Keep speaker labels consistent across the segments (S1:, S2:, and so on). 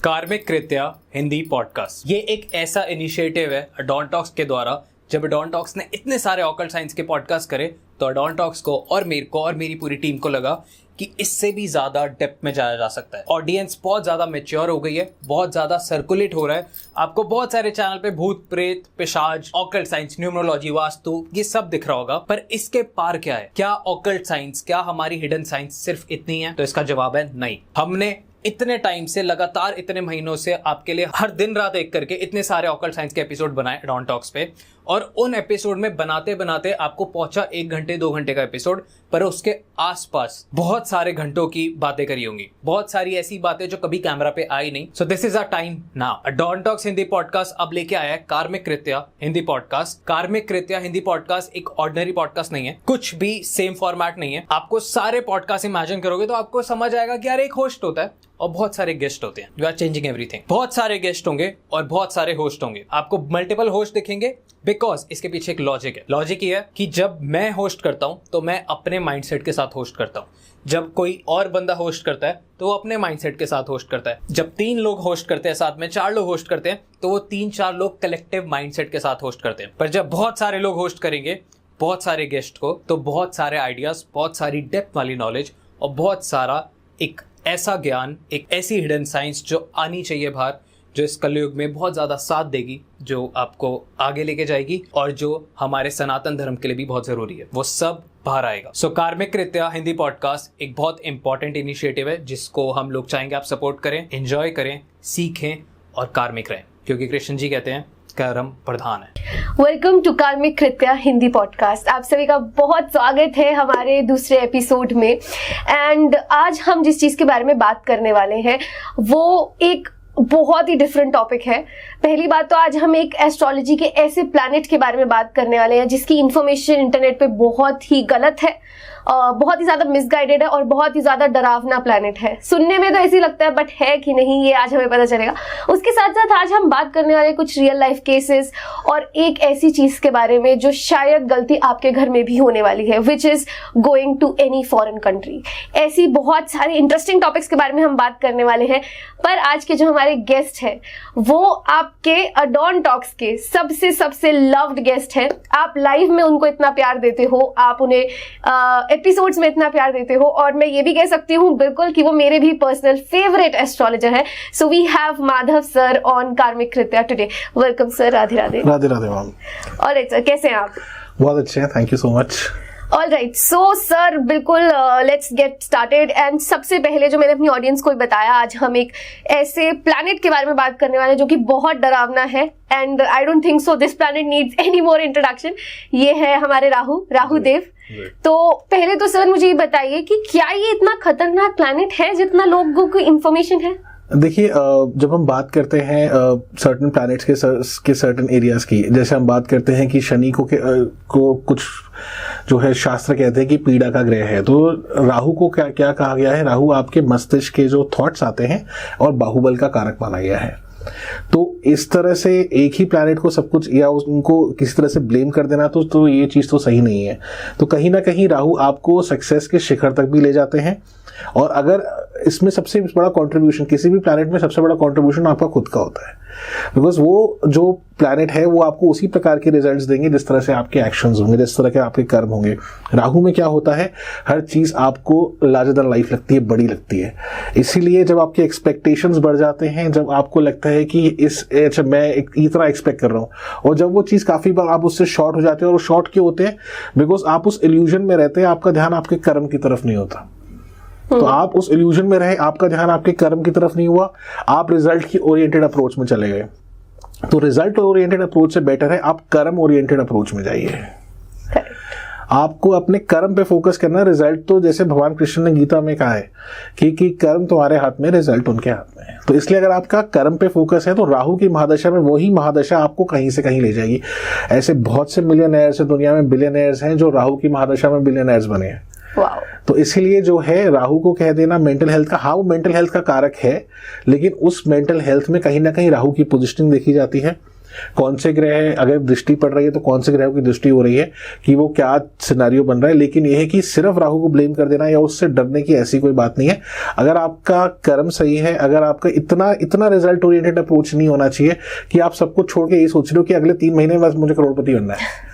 S1: कार्मिक कृत्या हिंदी पॉडकास्ट ये एक ऐसा इनिशिएटिव है अडॉन टॉक्स के द्वारा। जब अडॉन टॉक्स ने इतने सारे ऑकल्ट साइंस के पॉडकास्ट करे तो अडॉन टॉक्स को और मेरे को और मेरी पूरी टीम को लगा कि इससे भी ज़्यादा डेप्थ में जाया जा सकता है। ऑडियंस बहुत ज़्यादा मैच्योर हो गई है, बहुत ज़्यादा सर्कुलेट हो रहा है। आपको बहुत सारे चैनल पे भूत प्रेत, पिशाच, ऑकल्ट साइंस, न्यूमरोलॉजी, वास्तु ये सब दिख रहा होगा, पर इसके पार क्या है? क्या ऑकल्ट साइंस, क्या हमारी हिडन साइंस सिर्फ इतनी है? तो इसका जवाब है नहीं। हमने इतने टाइम से, लगातार इतने महीनों से आपके लिए हर दिन रात एक करके इतने सारे ऑकल्ट साइंस के एपिसोड बनाए अडॉन टॉक्स पे, और उन एपिसोड में बनाते बनाते आपको पहुंचा 1 घंटे 2 घंटे का एपिसोड, पर उसके आसपास बहुत सारे घंटों की बातें करी होंगी, बहुत सारी ऐसी बातें जो कभी कैमरा पे आई नहीं। So this is a time now. Adon Talks Hindi podcast अब लेके आया है Karmic Kritya Hindi podcast. Karmic Kritya Hindi podcast एक ऑर्डिनरी पॉडकास्ट नहीं है, कुछ भी सेम फॉर्मेट नहीं है। आपको सारे पॉडकास्ट इमेजिन करोगे तो आपको समझ आएगा कि यार एक होस्ट होता है और बहुत सारे गेस्ट होते हैं। You are changing everything. बहुत सारे गेस्ट होंगे और बहुत सारे होस्ट होंगे। आपको मल्टीपल होस्ट दिखेंगे बिकॉज इसके पीछे एक लॉजिक है। लॉजिक ये है कि जब मैं होस्ट करता हूं तो मैं अपने माइंडसेट के साथ होस्ट करता हूं। जब कोई और बंदा होस्ट करता है तो वो अपने माइंडसेट के साथ होस्ट करता है। जब 3 लोग होस्ट करते हैं, साथ में 4 लोग होस्ट करते हैं, तो वो 3-4 लोग कलेक्टिव माइंडसेट के साथ होस्ट करते हैं। पर जब बहुत सारे लोग होस्ट करेंगे बहुत सारे गेस्ट को, तो बहुत सारे आइडियाज, बहुत सारी डेप्थ वाली नॉलेज और बहुत सारा एक ऐसा ज्ञान, एक ऐसी हिडन साइंस जो आनी चाहिए बाहर, जो इस कलयुग में बहुत ज़्यादा साथ देगी, जो आपको आगे लेके जाएगी और जो हमारे सनातन धर्म के लिए भी बहुत ज़रूरी है, वो सब बाहर आएगा। सो कार्मिक कृत्या हिंदी पॉडकास्ट एक बहुत इंपॉर्टेंट इनिशिएटिव है जिसको हम लोग चाहेंगे आप सपोर्ट करें, एंजॉय करें, सीखें और कार्मिक रहें, क्योंकि कृष्ण जी कहते हैं कर्म प्रधान है।
S2: वेलकम टू कार्मिक कृत्या हिंदी पॉडकास्ट। आप सभी का बहुत स्वागत है हमारे दूसरे एपिसोड में। एंड आज हम जिस चीज़ के बारे में बात करने वाले हैं वो एक बहुत ही डिफरेंट टॉपिक है। पहली बात तो आज हम एक एस्ट्रोलॉजी के ऐसे प्लैनेट के बारे में बात करने वाले हैं जिसकी इंफॉर्मेशन इंटरनेट पे बहुत ही गलत है, बहुत ही ज्यादा मिसगाइडेड है और बहुत ही ज्यादा डरावना प्लैनेट है। सुनने में तो ऐसे लगता है, बट है कि नहीं ये आज हमें पता चलेगा। उसके साथ साथ आज हम बात करने वाले कुछ रियल लाइफ केसेस और एक ऐसी चीज के बारे में जो शायद गलती आपके घर में भी होने वाली है, which is going to any foreign country. ऐसी बहुत सारे इंटरेस्टिंग टॉपिक्स के बारे में हम बात करने वाले हैं। पर आज के जो हमारे गेस्ट हैं वो आपके अडॉन टॉक्स के सबसे लव्ड गेस्ट हैं। आप लाइव में उनको इतना प्यार देते हो, आप उन्हें एपिसोड्स में इतना प्यार देते हो, और मैं ये भी कह सकती हूँ बिल्कुल कि वो मेरे भी पर्सनल फेवरेट एस्ट्रोलॉजर है। So we have Madhav sir on Karmic Kritya today. Welcome sir. Radhe Radhe.
S3: Radhe Radhe ma'am.
S2: Alright sir, कैसे हैं आप?
S3: बहुत अच्छे हैं, thank you so much.
S2: Alright, so sir बिल्कुल लेट्स गेट स्टार्टेड। एंड सबसे पहले जो मैंने अपनी ऑडियंस को बताया, आज हम एक ऐसे प्लैनेट के बारे में बात करने वाले हैं जो कि बहुत डरावना है। And I don't think so this planet needs any more introduction. ये है हमारे राहु देव। तो पहले तो सर मुझे ये बताइए कि क्या ये इतना खतरनाक प्लैनेट है जितना लोगों को इंफॉर्मेशन है?
S3: देखिए, जब हम बात करते हैं सर्टेन प्लैनेट्स के सर्टेन एरियाज की, जैसे हम बात करते हैं कि शनि को कुछ जो है शास्त्र कहते हैं कि पीड़ा का ग्रह है, तो राहु को क्या कहा गया है? राहु आपके मस्तिष्क के जो थॉट्स आते हैं और बाहुबल का कारक माना गया है। तो इस तरह से एक ही प्लैनेट को सब कुछ या उनको किसी तरह से ब्लेम कर देना तो ये चीज़ तो सही नहीं है। तो कहीं ना कहीं राहु आपको सक्सेस के शिखर तक भी ले जाते हैं, और अगर इसमें सबसे बड़ा कंट्रीब्यूशन, किसी भी प्लैनेट में सबसे बड़ा कंट्रीब्यूशन आपका खुद का होता है, बिकॉज वो जो प्लैनेट है वो आपको उसी प्रकार के रिजल्ट्स देंगे जिस तरह से आपके एक्शंस होंगे, जिस तरह के आपके कर्म होंगे। राहु में क्या होता है, हर चीज़ आपको लार्जर देन लाइफ लगती है, बड़ी लगती है। इसीलिए जब आपके एक्सपेक्टेशंस बढ़ जाते हैं, जब आपको लगता है कि मैं इतना एक्सपेक्ट कर रहा हूँ, और जब वो चीज़ काफ़ी बार आप उससे शॉर्ट हो जाते हैं, और वो शॉर्ट क्यों होते हैं? बिकॉज आप उस इल्यूजन में रहते हैं, आपका ध्यान आपके कर्म की तरफ नहीं होता। तो आप उस इल्यूजन में रहे, आपका ध्यान आपके कर्म की तरफ नहीं हुआ, आप रिजल्ट की ओरिएंटेड अप्रोच में चले गए। तो रिजल्ट ओरिएंटेड अप्रोच से बेटर है आप कर्म ओरिएंटेड अप्रोच में जाइए। आपको अपने कर्म पे फोकस करना है। रिजल्ट तो जैसे भगवान कृष्ण ने गीता में कहा है कि कर्म तुम्हारे हाथ में, रिजल्ट उनके हाथ में है। तो इसलिए अगर आपका कर्म पे फोकस है तो राहु की महादशा में वही महादशा आपको कहीं से कहीं ले जाएगी। ऐसे बहुत से मिलियनेयर्स हैं दुनिया में, बिलियनेयर्स हैं जो राहु की महादशा में बिलियनेयर्स बने हैं। तो इसीलिए जो है राहु को कह देना मेंटल हेल्थ का, हाँ वो मेंटल हेल्थ का कारक है, लेकिन उस मेंटल हेल्थ में कहीं ना कहीं राहु की पोजीशनिंग देखी जाती है। कौन से ग्रह अगर दृष्टि पड़ रही है तो कौन से ग्रहों की दृष्टि हो रही है, कि वो क्या सिनेरियो बन रहा है। लेकिन यह है कि सिर्फ राहु को ब्लेम कर देना या उससे डरने की ऐसी कोई बात नहीं है। अगर आपका कर्म सही है, अगर आपका इतना रिजल्ट ओरिएंटेड अप्रोच नहीं होना चाहिए कि आप सबको छोड़ के ये सोच रहे हो कि अगले 3 महीने में बस मुझे करोड़पति बनना है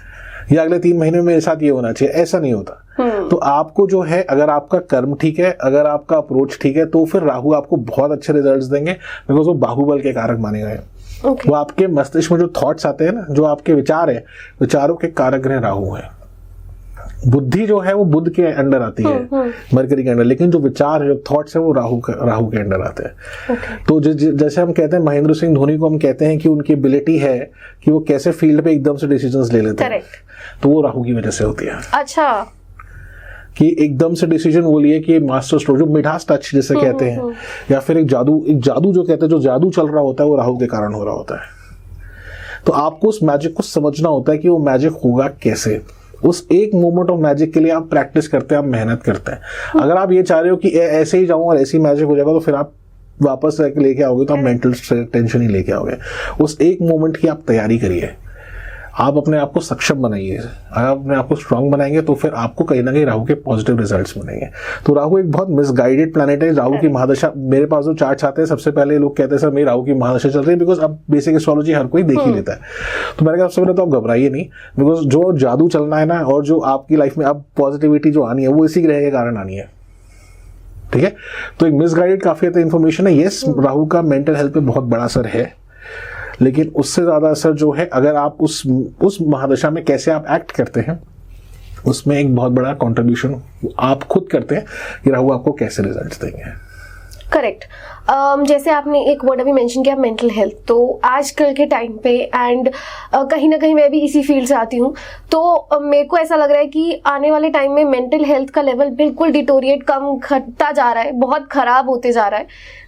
S3: या अगले 3 महीने में मेरे साथ ये होना चाहिए, ऐसा नहीं होता। तो आपको जो है, अगर आपका कर्म ठीक है, अगर आपका अप्रोच ठीक है, तो फिर राहु आपको बहुत अच्छे रिजल्ट्स देंगे, बिकॉज वो बाहुबल के कारक माने गए हैं। वो आपके मस्तिष्क में जो थॉट्स आते हैं ना, जो आपके विचार है, विचारों के कारक ग्रह राहु है। बुद्धि जो है वो बुध के अंडर आती है, मरकरी के अंडर, लेकिन जो विचार है, जो थॉट्स है, वो राहु के अंडर आते हैं। तो जैसे हम कहते हैं महेंद्र सिंह धोनी को हम कहते हैं कि उनकी एबिलिटी है कि वो कैसे फील्ड पे एकदम से डिसीजंस ले लेते हैं, तो वो राहु की वजह से होती है। अच्छा, कि एकदम से डिसीजन वो लिए कि मास्टर स्ट्रोक, जो मिठास टच जिसे कहते हैं, या फिर एक जादू जो कहते हैं, जो जादू चल रहा होता है वो राहु के कारण हो रहा होता है। तो आपको उस मैजिक को समझना होता है कि वो मैजिक होगा कैसे। उस एक मोमेंट ऑफ मैजिक के लिए आप प्रैक्टिस करते हैं, आप मेहनत करते हैं। अगर आप ये चाह रहे हो कि ऐसे ही जाऊं और ऐसे ही मैजिक हो जाएगा, तो फिर आप वापस लेके आओगे तो आप मेंटल टेंशन ही लेके आओगे। उस एक मोमेंट की आप तैयारी करिए, आप अपने आप को सक्षम बनाइए। अगर आप अपने आप को स्ट्रांग बनाएंगे तो फिर आपको कहीं ना कहीं राहु के पॉजिटिव रिजल्ट्स मिलेंगे। तो राहु एक बहुत मिसगाइडेड प्लैनेट है। राहु की महादशा, मेरे पास जो चार्ट आते हैं, सबसे पहले लोग कहते हैं सर मेरी राहु की महादशा चल रही है, बिकॉज अब बेसिक एस्ट्रोलॉजी हर कोई देख ही लेता है। तो मैंने कहा सबसे पहले तो आप घबराइए नहीं, बिकॉज जो जादू चलना है ना, और जो आपकी लाइफ में अब पॉजिटिविटी जो आनी है, वो इसी ग्रह के कारण आनी है। ठीक है, तो एक मिसगाइडेड काफी इंफॉर्मेशन है। यस, राहु का मेंटल हेल्थ पे बहुत बड़ा असर है, लेकिन उससे ज्यादा असर जो है, अगर आप उस महादशा में कैसे आप एक्ट करते हैं, उसमें एक बहुत बड़ा कंट्रीब्यूशन आप खुद करते हैं कि राहु आपको कैसे रिजल्ट्स देंगे।
S2: करेक्ट। जैसे आपने एक वर्ड अभी मेंशन किया, मेंटल हेल्थ, तो आजकल के टाइम पे एंड कहीं ना कहीं मैं भी इसी फील्ड से आती हूँ, तो मेरे को ऐसा लग रहा है कि आने वाले टाइम में मेंटल हेल्थ का लेवल बिल्कुल डिटोरिएट, कम घटता जा रहा है, बहुत खराब होते जा रहा है।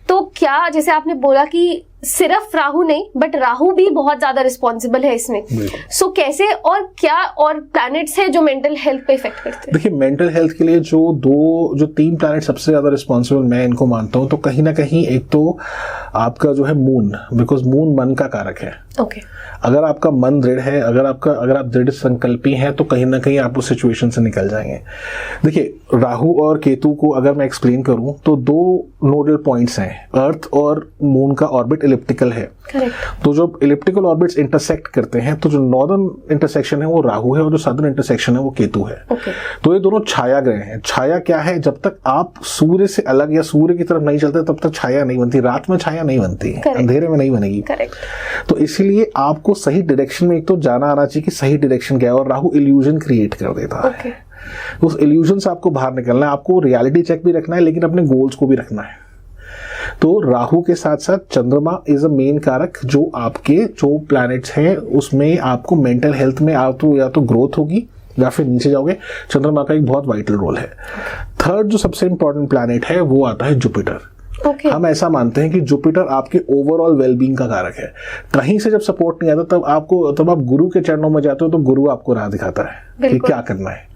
S2: तो क्या, जैसे आपने बोला कि सिर्फ राहु नहीं, बट राहु भी बहुत ज्यादा रिस्पॉन्सिबल है इसमें, सो कैसे और क्या और प्लैनेट्स हैं जो मेंटल हेल्थ पे इफेक्ट करते हैं?
S3: देखिए, मेंटल हेल्थ के लिए जो 3 प्लैनेट सबसे ज्यादा रिस्पॉन्सिबल मैं इनको मानता हूं, तो कहीं ना कहीं एक तो आपका जो है मून, बिकॉज मून मन का कारक है।
S2: ओके।
S3: अगर आपका मन दृढ़ है, अगर आप दृढ़ संकल्पी हैं, तो कहीं ना कहीं आप उस सिचुएशन से निकल जाएंगे। देखिए, राहु और केतु को अगर मैं एक्सप्लेन करूं तो 2 नोडल पॉइंट्स हैं। अर्थ और मून का ऑर्बिट इलिप्टिकल है।
S2: करेक्ट।
S3: तो जो इलिप्टिकल ऑर्बिट्स इंटरसेक्ट करते हैं, तो जो नॉर्दर्न इंटरसेक्शन है वो राहु है, और जो साउदर्न इंटरसेक्शन है वो केतु है। तो ये दोनों छाया ग्रह हैं। छाया क्या है? जब तक आप सूर्य से अलग या सूर्य की तरफ नहीं चलते, तब तक छाया नहीं बनती। रात में छाया नहीं बनती, अंधेरे में नहीं बनेगी। तो इसीलिए आपको सही डायरेक्शन में एक तो जाना आना चाहिए कि सही डायरेक्शन क्या है, और राहु इल्यूजन क्रिएट कर देता है। उस इल्यूजन से आपको बाहर निकलना है, आपको रियलिटी चेक भी रखना है, लेकिन अपने गोल्स को भी रखना है। तो राहु के साथ साथ चंद्रमा इज अ मेन कारक, जो आपके जो प्लैनेट्स हैं उसमें आपको मेंटल हेल्थ में या तो ग्रोथ होगी या फिर नीचे जाओगे। चंद्रमा का एक बहुत वाइटल रोल है। थर्ड जो सबसे इंपॉर्टेंट प्लैनेट है वो आता है जुपिटर। हम ऐसा मानते हैं कि जुपिटर आपके ओवरऑल वेलबींग का कारक है। कहीं से जब सपोर्ट नहीं आता, तब आप गुरु के चरणों में जाते हो, तो गुरु आपको राह दिखाता है कि क्या करना है।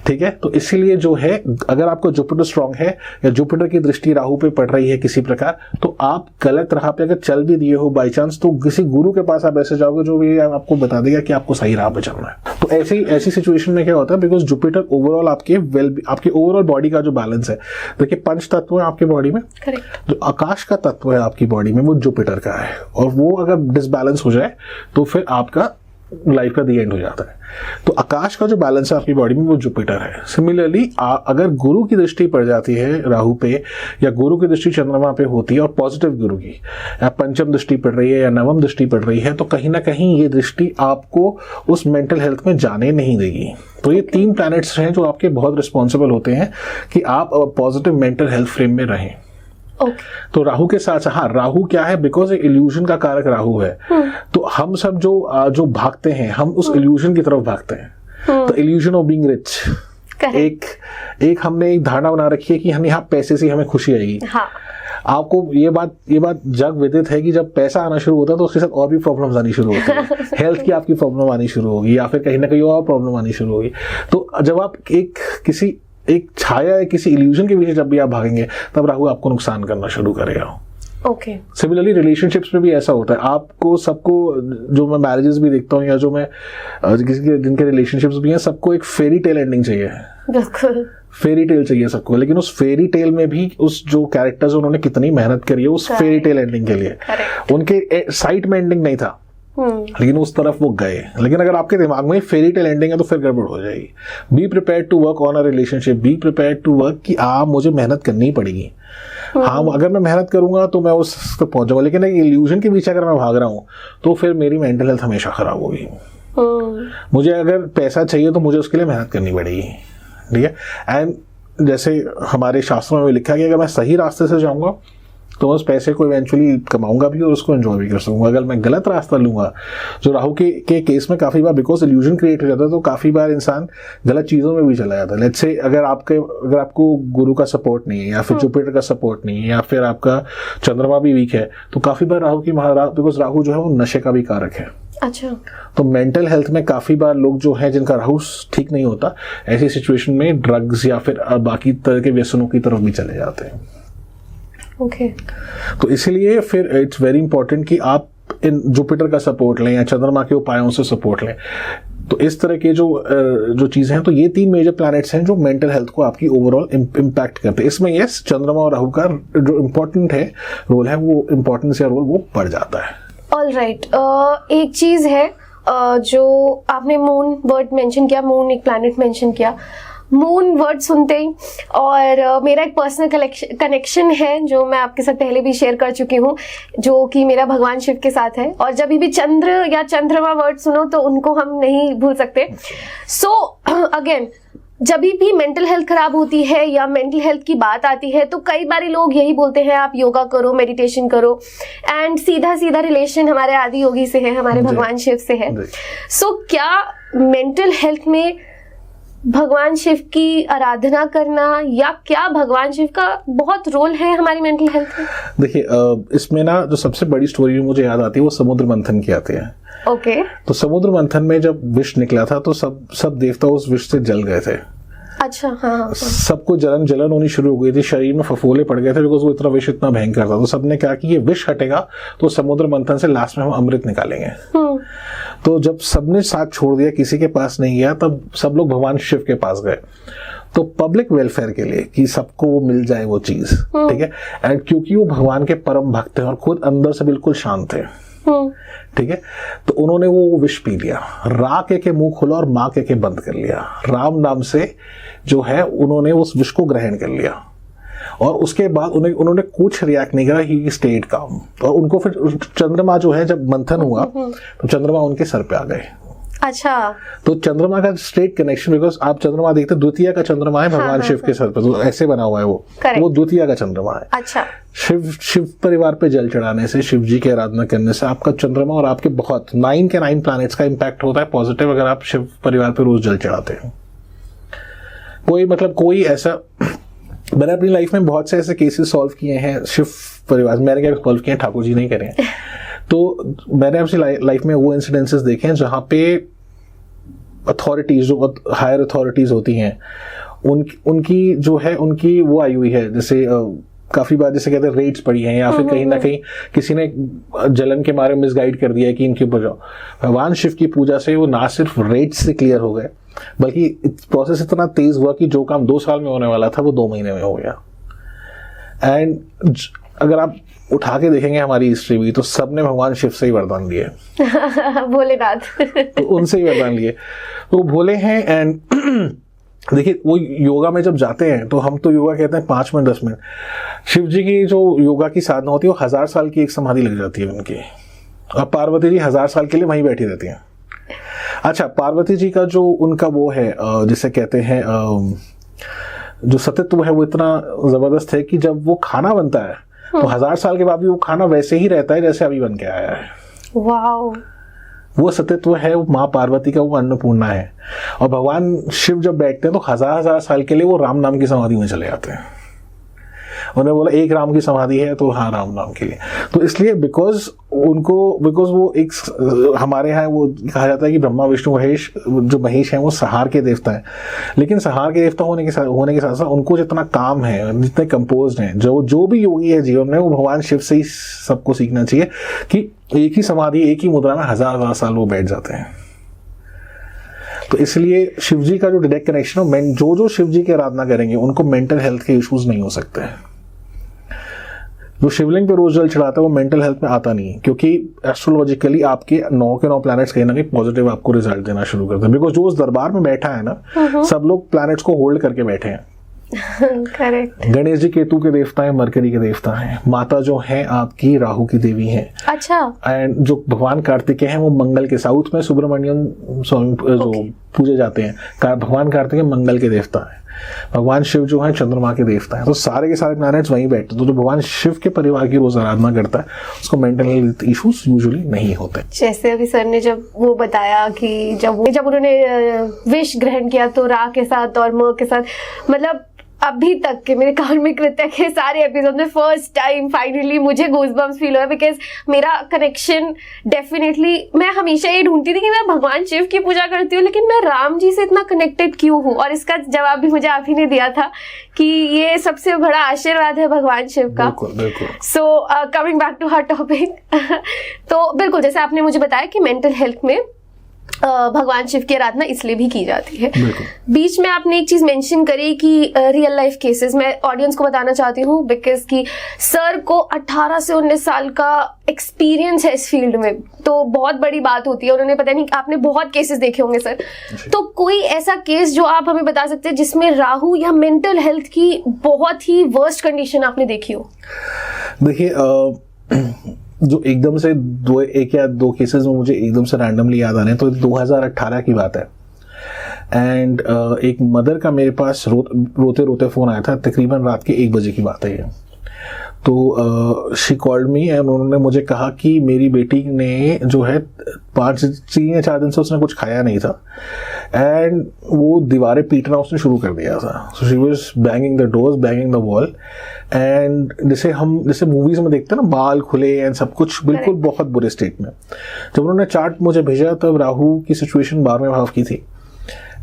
S3: ठीक है, तो इसीलिए जो है, अगर आपको जुपिटर स्ट्रांग है या जुपिटर की दृष्टि राहु पे पड़ रही है किसी प्रकार, तो आप गलत राह पे अगर चल भी दिए हो बाई चांस, तो किसी गुरु के पास आप ऐसे जाओगे जो भी आपको बता देगा कि आपको सही राह पे चलना है। तो ऐसी सिचुएशन में क्या होता है, बिकॉज जुपिटर ओवरऑल आपके ओवरऑल बॉडी का जो बैलेंस है, देखिए 5 तत्व है आपकी बॉडी में, जो आकाश का तत्व है आपकी बॉडी में वो जुपिटर का है, और वो अगर डिसबैलेंस हो जाए तो फिर आपका लाइफ का दी एंड हो जाता है। तो आकाश का जो बैलेंस है आपकी बॉडी में वो जुपिटर है। सिमिलरली अगर गुरु की दृष्टि पड़ जाती है राहु पे, या गुरु की दृष्टि चंद्रमा पे होती है, और पॉजिटिव गुरु की, या पंचम दृष्टि पड़ रही है या नवम दृष्टि पड़ रही है, तो कहीं ना कहीं ये दृष्टि आपको उस मेंटल हेल्थ में जाने नहीं देगी। तो ये 3 प्लैनेट्स हैं जो आपके बहुत रिस्पॉन्सिबल होते हैं कि आप पॉजिटिव मेंटल हेल्थ फ्रेम में रहें। तो राहु के साथ, हाँ, राहु क्या है, बिकॉज इल्यूजन का कारक राहु है। तो हम सब जो भागते हैं, हम उस इल्यूजन की तरफ भागते हैं। तो इल्यूजन ऑफ बीइंग रिच, एक हमने एक धारणा बना रखी है कि हम यहाँ पैसे से हमें खुशी आएगी। हाँ। आपको ये बात जग विदित है कि जब पैसा आना शुरू होता है तो उसके साथ और भी प्रॉब्लम्स आनी शुरू होती है। हेल्थ की आपकी प्रॉब्लम आनी शुरू होगी, या फिर कहीं ना कहीं और प्रॉब्लम आनी शुरू होगी। तो जब आप एक छाया या किसी इल्यूजन के पीछे जब भी आप भागेंगे, तब राहु आपको नुकसान करना शुरू करेगा।
S2: ओके।
S3: सिमिलरली रिलेशनशिप्स में भी ऐसा होता है, आपको सबको, जो मैं मैरिजेस भी देखता हूँ या जो मैं किसी के जिनके रिलेशनशिप्स भी हैं, सबको एक फेरी टेल एंडिंग चाहिए।
S2: बिल्कुल,
S3: फेरी टेल चाहिए सबको, लेकिन उस फेरी टेल में भी उस जो कैरेक्टर्स उन्होंने कितनी मेहनत करी है उस फेरी टेल एंडिंग के लिए। उनके साइट में एंडिंग नहीं था, लेकिन उस तरफ वो गए। लेकिन अगर आपके दिमाग में फेरी टेल एंडिंग है तो फिर गड़बड़ हो जाएगी। Be prepared to work on a relationship, be prepared to work कि मुझे मेहनत करनी पड़ेगी। हाँ, अगर मैं मेहनत करूंगा तो मैं उस तक पहुंच जाऊंगा, लेकिन एक इल्यूजन के पीछे अगर मैं भाग रहा हूँ तो फिर मेरी मेंटल हेल्थ हमेशा खराब होगी। मुझे अगर पैसा चाहिए तो मुझे उसके लिए मेहनत करनी पड़ेगी, ठीक है। एंड जैसे हमारे शास्त्रों में लिखा है कि अगर मैं सही रास्ते से जाऊंगा तो मैं उस पैसे को इवेंचुअली कमाऊंगा भी और उसको एंजॉय भी कर सकूंगा। अगर मैं गलत रास्ता लूंगा, जो राहु के केस में काफी बार बिकॉज इल्यूजन क्रिएट हो जाता है तो काफी बार इंसान गलत चीजों में भी चला जाता है। लेट्स से अगर आपको गुरु का सपोर्ट नहीं है या फिर जुपिटर का सपोर्ट नहीं है या फिर आपका चंद्रमा भी वीक है तो काफी बार बिकॉज राहु जो है वो नशे का भी कारक है।
S2: अच्छा।
S3: तो मेंटल हेल्थ में काफी बार लोग जो है जिनका राहु ठीक नहीं होता, ऐसी सिचुएशन में ड्रग्स या फिर बाकी तरह के व्यसनों की तरफ भी चले जाते हैं।
S2: ओके।
S3: तो इसीलिए फिर इट्स वेरी इंपॉर्टेंट कि आप इन जुपिटर का सपोर्ट लें या चंद्रमा के उपायों से सपोर्ट लें। तो इस तरह के जो चीजें हैं, तो ये 3 मेजर प्लैनेट्स हैं जो मेंटल हेल्थ को आपकी ओवरऑल इम्पैक्ट करते हैं। इसमें यस, चंद्रमा और राहु का जो इम्पोर्टेंट है रोल है, वो इम्पोर्टेंस या रोल वो बढ़ जाता है।
S2: All right. एक चीज है जो आपने मून वर्ड मेंशन किया, मून एक प्लैनेट मेंशन किया। मून वर्ड सुनते ही और मेरा एक पर्सनल कनेक्शन है जो मैं आपके साथ पहले भी शेयर कर चुकी हूँ, जो कि मेरा भगवान शिव के साथ है। और जब भी चंद्र या चंद्रमा वर्ड सुनो तो उनको हम नहीं भूल सकते। सो अगेन, जब भी मेंटल हेल्थ खराब होती है या मेंटल हेल्थ की बात आती है तो कई बार लोग यही बोलते हैं आप योगा करो, मेडिटेशन करो, एंड सीधा सीधा रिलेशन हमारे आदि योगी से है, हमारे भगवान शिव से है। सो क्या मेंटल हेल्थ में भगवान शिव की आराधना करना या क्या भगवान शिव का बहुत रोल है हमारी मेंटल हेल्थ में?
S3: देखिए, इसमें ना जो सबसे बड़ी स्टोरी मुझे याद आती है वो समुद्र मंथन की आती है।
S2: ओके।
S3: तो समुद्र मंथन में जब विष निकला था तो सब देवता उस विष से जल गए थे।
S2: अच्छा। हाँ।
S3: सबको जलन होनी शुरू हो गई थी, शरीर में फफोले पड़ गए थे बिकॉज वो इतना विष इतना भयंकर था। तो सबने कहा कि ये विष हटेगा तो समुद्र मंथन से लास्ट में हम अमृत निकालेंगे। तो जब सबने साथ छोड़ दिया, किसी के पास नहीं गया, तब सब लोग भगवान शिव के पास गए। तो पब्लिक वेलफेयर के लिए कि सबको वो मिल जाए वो चीज, ठीक है। एंड क्योंकि वो भगवान के परम भक्त हैं और खुद अंदर से बिल्कुल शांत थे, ठीक है, तो उन्होंने वो विष पी लिया। रा के मुंह खोला और माँ के बंद कर लिया। राम नाम से जो है उन्होंने उस विष को ग्रहण कर लिया और उसके बाद उन्होंने कुछ रिएक्ट नहीं करा, ही स्टेड काम। और उनको फिर चंद्रमा जो है जब मंथन हुआ तो चंद्रमा उनके सर पे आ गए।
S2: अच्छा।
S3: तो चंद्रमा का स्ट्रेट कनेक्शन, बिकॉज आप चंद्रमा देखते हैं द्वितीय का चंद्रमा है भगवान शिव के सर पे, तो ऐसे बना हुआ है वो द्वितीय का चंद्रमा है।
S2: अच्छा।
S3: शिव परिवार पे जल चढ़ाने से, शिव जी की आराधना करने से आपका चंद्रमा और आपके बहुत 9 के 9 प्लैनेट्स का इंपैक्ट होता है पॉजिटिव, अगर आप शिव परिवार पे रोज जल चढ़ाते हैं। कोई ऐसा, मैंने अपनी लाइफ में बहुत से ऐसे केसेस सॉल्व किए हैं शिव परिवार, मैंने क्या सॉल्व किए हैं, ठाकुर जी नहीं करे हैं। तो मैंने अपनी लाइफ में वो इंसिडेंसेस देखे हैं जहाँ पे अथॉरिटीज, जो हायर अथॉरिटीज होती हैं, उनकी जो है उनकी वो आई हुई है, जैसे काफी बार जैसे कहते हैं रेट्स पड़ी हैं या फिर कहीं ना कहीं किसी ने जलन के मारे मिसगाइड कर दिया है कि इनके ऊपर जाओ। भगवान शिव की पूजा से वो ना सिर्फ रेट्स से क्लियर हो गए, बल्कि प्रोसेस इतना तेज हुआ कि जो काम 2 साल में होने वाला था वो 2 महीने में हो गया। एंड अगर आप उठा के देखेंगे हमारी हिस्ट्री भी, तो सबने भगवान शिव से ही वरदान लिए।
S2: भोलेनाथ।
S3: तो उनसे ही वरदान लिए, तो भोले हैं। एंड देखिए, वो योगा में जब जाते हैं तो हम तो योगा कहते हैं 5 मिनट 10 मिनट, शिव जी की जो योगा की साधना होती है वो 1000 साल की एक समाधि लग जाती है उनकी। और पार्वती जी 1000 साल के लिए वहीं बैठी रहती हैं। अच्छा, पार्वती जी का जो उनका वो है, जिसे कहते हैं जो सतीत्व है, वो इतना जबरदस्त है कि जब वो खाना बनता है तो 1000 साल के बाद भी वो खाना वैसे ही रहता है जैसे अभी बन के आया है।
S2: वाओ।
S3: वो सतीत्व है, वो माँ पार्वती का वो अन्नपूर्णा है। और भगवान शिव जब बैठते हैं तो 1000 साल के लिए वो राम नाम की समाधि में चले जाते हैं। उन्होंने बोला एक राम की समाधि है तो हाँ राम नाम के लिए। तो इसलिए बिकॉज वो एक हमारे यहाँ वो कहा जाता है कि ब्रह्मा विष्णु महेश, जो महेश हैं वो सहार के देवता हैं, लेकिन सहार के देवता होने के साथ साथ उनको जितना काम है, जितने कंपोज हैं, जो भी योगी है जीवन में, वो भगवान शिव से ही सबको सीखना चाहिए कि एक ही समाधि, एक ही मुद्रा में हजार साल वो बैठ जाते हैं। तो इसलिए शिव जी का जो डायरेक्ट कनेक्शन है, जो शिव जी की आराधना करेंगे उनको मेंटल हेल्थ के इश्यूज नहीं हो सकते हैं। जो शिवलिंग पे रोज जल चढ़ाता है वो मेंटल हेल्थ में आता नहीं है, क्योंकि एस्ट्रोलॉजिकली आपके 9 के 9 प्लैनेट्स कहीं ना कहीं पॉजिटिव आपको रिजल्ट देना शुरू करते हैं, बिकॉज जो उस दरबार में बैठा है ना, सब लोग प्लैनेट्स को होल्ड करके बैठे हैं।
S2: करेक्ट।
S3: गणेश जी केतु के देवता हैं, मरकरी के देवता हैं, माता जो है आपकी राहु की देवी हैं।
S2: अच्छा।
S3: एंड जो भगवान कार्तिकेय हैं वो मंगल के, साउथ में सुब्रमण्यम स्वामी जो पूजे जाते हैं, भगवान कार्तिकेय मंगल के देवता हैं। भगवान शिव जो है चंद्रमा के देवता हैं। तो सारे के सारे प्लैनेट्स वहीं बैठते, तो जो भगवान शिव के परिवार की रोज आराधना करता है उसको मेंटल हेल्थ इश्यूज यूजुअली नहीं होते।
S2: जैसे अभी सर ने जब वो बताया कि जब उन्होंने विष ग्रहण किया तो रा के साथ और म के साथ, मतलब अभी तक के मेरे कान में कृत्या के सारे एपिसोड में फर्स्ट टाइम फाइनली मुझे गूज़बम्स फील हुआ, बिकॉज मेरा कनेक्शन डेफिनेटली, मैं हमेशा ये ढूंढती थी कि मैं भगवान शिव की पूजा करती हूँ लेकिन मैं राम जी से इतना कनेक्टेड क्यों हूँ, और इसका जवाब भी मुझे आप ही ने दिया था कि ये सबसे बड़ा आशीर्वाद है भगवान शिव का।
S3: बिल्कुल।
S2: So coming back to her topic, तो बिल्कुल जैसे आपने मुझे बताया कि मेंटल हेल्थ में भगवान शिव की आराधना इसलिए भी की जाती है। बीच में आपने एक चीज मेंशन करी कि रियल लाइफ केसेस, मैं ऑडियंस को बताना चाहती हूँ बिकॉज कि सर को 18 से 19 साल का एक्सपीरियंस है इस फील्ड में, तो बहुत बड़ी बात होती है। उन्होंने पता नहीं, आपने बहुत केसेस देखे होंगे सर, तो कोई ऐसा केस जो आप हमें बता सकते हैं जिसमें राहु या मेंटल हेल्थ की बहुत ही वर्स्ट कंडीशन आपने देखी हो?
S3: देखिए, जो एकदम से एक या दो केसेस में मुझे एकदम से रैंडमली याद आ रहे हैं, तो 2018 की बात है। एंड एक मदर का मेरे पास रोते रोते फोन आया था, तकरीबन रात के 1 बजे की बात है ये। तो शी कॉल्ड मी एंड उन्होंने मुझे कहा कि मेरी बेटी ने जो है 3 या 4 दिन से उसने कुछ खाया नहीं था एंड वो दीवारें पीटना उसने शुरू कर दिया था। So she was banging the doors, banging the wall, and जैसे मूवीज में देखते हैं ना, बाल खुले एंड सब कुछ बिल्कुल बहुत बुरे स्टेट में। जब उन्होंने चार्ट मुझे भेजा तब राहु की सिचुएशन 12वें भाव की थी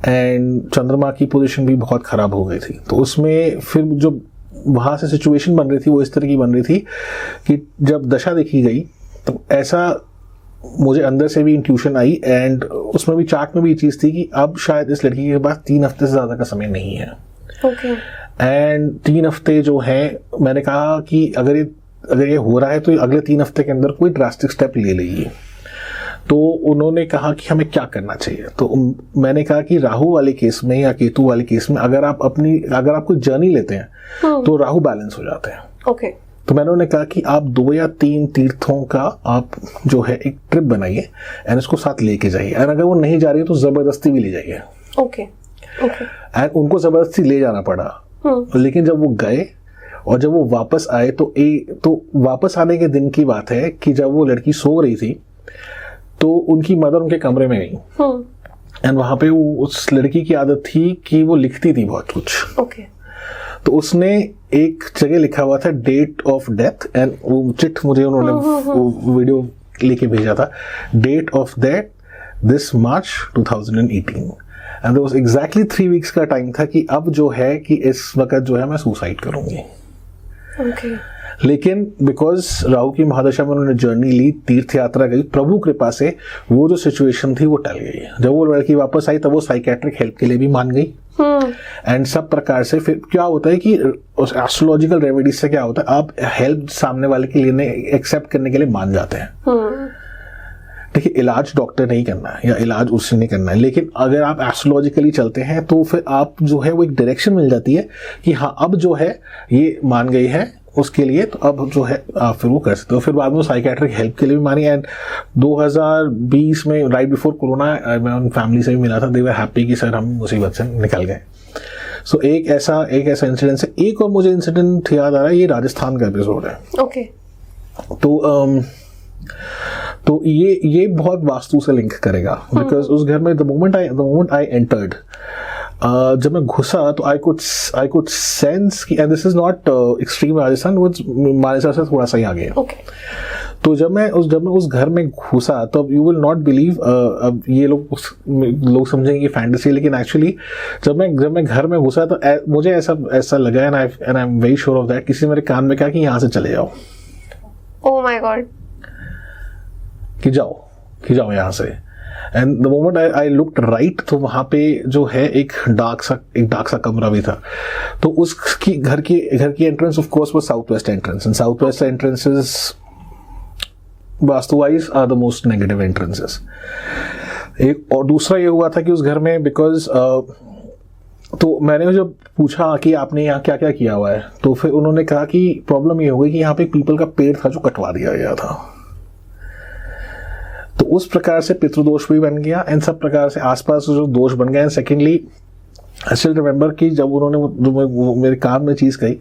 S3: एंड चंद्रमा की पोजीशन भी बहुत खराब हो गई थी। तो उसमें फिर जो वहाँ से सिचुएशन बन रही थी वो इस तरह की बन रही थी कि जब दशा देखी गई तो ऐसा मुझे अंदर से भी इंट्यूशन आई एंड उसमें भी चार्ट में भी ये चीज़ थी कि अब शायद इस लड़की के पास 3 हफ्ते से ज़्यादा का समय नहीं है। एंड 3 हफ्ते जो है, मैंने कहा कि अगर ये हो रहा है तो अगले 3 हफ्ते के अंदर कोई ड्रास्टिक स्टेप ले लीजिए। तो उन्होंने कहा कि हमें क्या करना चाहिए, तो मैंने कहा कि राहु वाले केस में या केतु वाले केस में अगर आप कोई जर्नी लेते हैं तो राहु बैलेंस हो जाते हैं।
S2: ओके।
S3: तो मैंने उन्हें कहा कि आप 2 या 3 तीर्थों का आप जो है एक ट्रिप बनाइए एंड इसको साथ लेके जाइए, एंड अगर वो नहीं जा रही है तो जबरदस्ती भी ले जाइए।
S2: ओके।
S3: एंड उनको जबरदस्ती ले जाना पड़ा, लेकिन जब वो गए और जब वो वापस आए तो वापस आने के दिन की बात है कि जब वो लड़की सो रही थी तो उनकी मदर उनके कमरे में गई एंड वहां पे उस लड़की की आदत थी कि वो लिखती थी बहुत कुछ।
S2: ओके।
S3: तो उसने एक जगह लिखा हुआ था डेट ऑफ डेथ, एंड वो चिट मुझे उन्होंने वीडियो लेके भेजा था, date of death this March 2018, and there was exactly 3 weeks का टाइम था कि अब जो है कि इस वक्त जो है मैं सुसाइड करूंगी।
S2: ओके।
S3: लेकिन बिकॉज राहु की महादशा में उन्होंने जर्नी ली, तीर्थ यात्रा गई, प्रभु कृपा से वो जो सिचुएशन थी वो टल गई। जब वो लड़की वापस आई तब वो साइकेट्रिक हेल्प के लिए भी मान गई एंड सब प्रकार से। फिर क्या होता है कि उस एस्ट्रोलॉजिकल रेमेडीज से क्या होता है, आप हेल्प सामने वाले के लिए एक्सेप्ट करने के लिए मान जाते हैं। देखिए, इलाज डॉक्टर नहीं करना है या इलाज उससे नहीं करना है, लेकिन अगर आप एस्ट्रोलॉजिकली चलते हैं तो फिर आप जो है वो एक डायरेक्शन मिल जाती है कि हाँ अब जो है ये मान गई है उसके लिए, तो अब जो है आप फिर वो कर सकते हो। फिर बाद में साइकेट्रिक हेल्प के लिए भी मानी एंड 2020 में राइट बिफोर कोरोना मैं उन फैमिली से भी मिला था, दे वर हैप्पी कि सर हम मुसीबत से निकल गए। सो एक ऐसा इंसिडेंट है। एक और मुझे इंसिडेंट याद आ रहा है, ये राजस्थान का एपिसोड है।
S2: ओके।
S3: तो ये बहुत वास्तु से लिंक करेगा बिकॉज उस घर में द मोमेंट आई एंटर्ड जब मैं घुसा तो आई कुड सेंस कि and this is not extreme Rajasthan, वो मानेसर से थोड़ा सा ही आगे है। तो जब मैं उस घर में घुसा तो यू विल नॉट बिलीव, अब ये लोग समझेंगे कि फैंटेसी, लेकिन एक्चुअली जब मैं घर में घुसा तो मुझे ऐसा लगा and I am very sure of that, किसी ने मेरे कान में कहा कि यहाँ से चले जाओ।
S2: Oh my God.
S3: कि जाओ यहाँ से। And the moment I looked right, तो वहाँ पे जो है एक डार्क सा कमरा भी था। तो उसकी घर की एंट्रेंस ऑफ कोर्स वो south west entrance, and south west entrances वास्तुवाइज are the most negative entrances. एक और दूसरा ये हुआ था कि उस घर में बिकॉज तो मैंने जब पूछा कि आपने यहाँ क्या क्या किया हुआ है, तो फिर उन्होंने कहा कि प्रॉब्लम ये हो गई कि यहाँ पे पीपल का पेड़ था जो कटवा दिया गया था। तो उस प्रकार से पितृदोष भी बन गया एंड सब प्रकार से आसपास जो दोष बन गए। And secondly I still remember कि जब उन्होंने मेरे कान में चीज़ कही,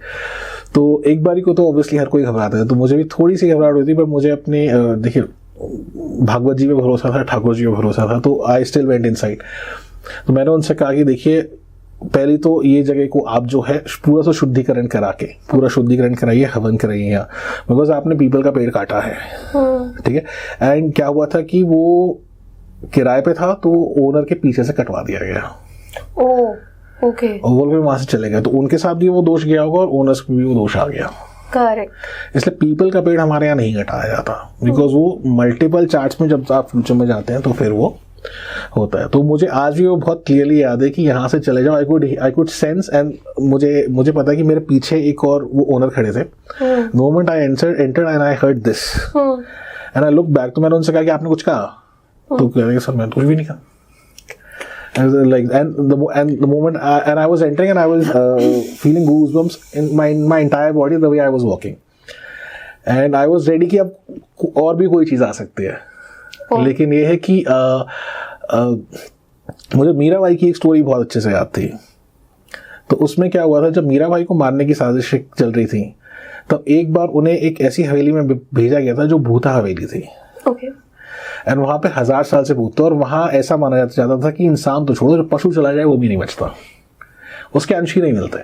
S3: तो एक बारी को तो ऑब्वियसली हर कोई घबराता है, तो मुझे भी थोड़ी सी घबराहट होती, पर मुझे अपने देखिए भागवत जी पे भरोसा था, ठाकुर जी पे भरोसा था, तो आई स्टिल वेंट इनसाइड। तो मैंने उनसे कहा कि देखिए पहली तो ये जगह को आप जो है पूरा शुद्धिकरण कराइए, हवन कराइए यहाँ, बिकॉज आपने पीपल का पेड़ काटा है, ठीक है। एंड क्या हुआ था कि वो किराए पे था, तो ओनर के पीछे से कटवा दिया गया।
S2: ओके।
S3: और वो लोग वहां से चले गए, तो उनके साथ भी वो दोष गया होगा और ओनर्स को भी वो दोष आ गया।
S2: करेक्ट।
S3: इसलिए पीपल का पेड़ हमारे यहाँ नहीं कटाया जाता, बिकॉज वो मल्टीपल चार्ट्स में जब आप फ्यूचर में जाते हैं तो फिर वो होता है। तो मुझे आज भी वो बहुत क्लियरली याद है कि यहाँ से चले जाओ। आई कुड सेंस, एंड मुझे पता है कि मेरे पीछे एक और वो ओनर खड़े थे। Moment I entered and I heard this and I look back, तो मैंने उनसे कहा कि आपने कुछ कहा? तो कह रहे सर मैंने कुछ भी नहीं कहा। Like and the moment I was entering and I was feeling goosebumps in my entire body the way I was walking, and I was ready कि अब और भी कोई चीज़ आ सकती है। लेकिन ये है कि मुझे मीराबाई की एक स्टोरी बहुत अच्छे से याद थी। तो उसमें क्या हुआ था, जब मीराबाई को मारने की साजिश चल रही थी, तब एक बार उन्हें एक ऐसी हवेली में भेजा गया था जो भूता हवेली थी। एंड वहाँ पे 1000 साल से भूत थे, और वहाँ ऐसा माना जाता था कि इंसान तो छोड़ो, जो पशु चला जाए वो भी नहीं बचता, उसके अंश ही नहीं मिलते।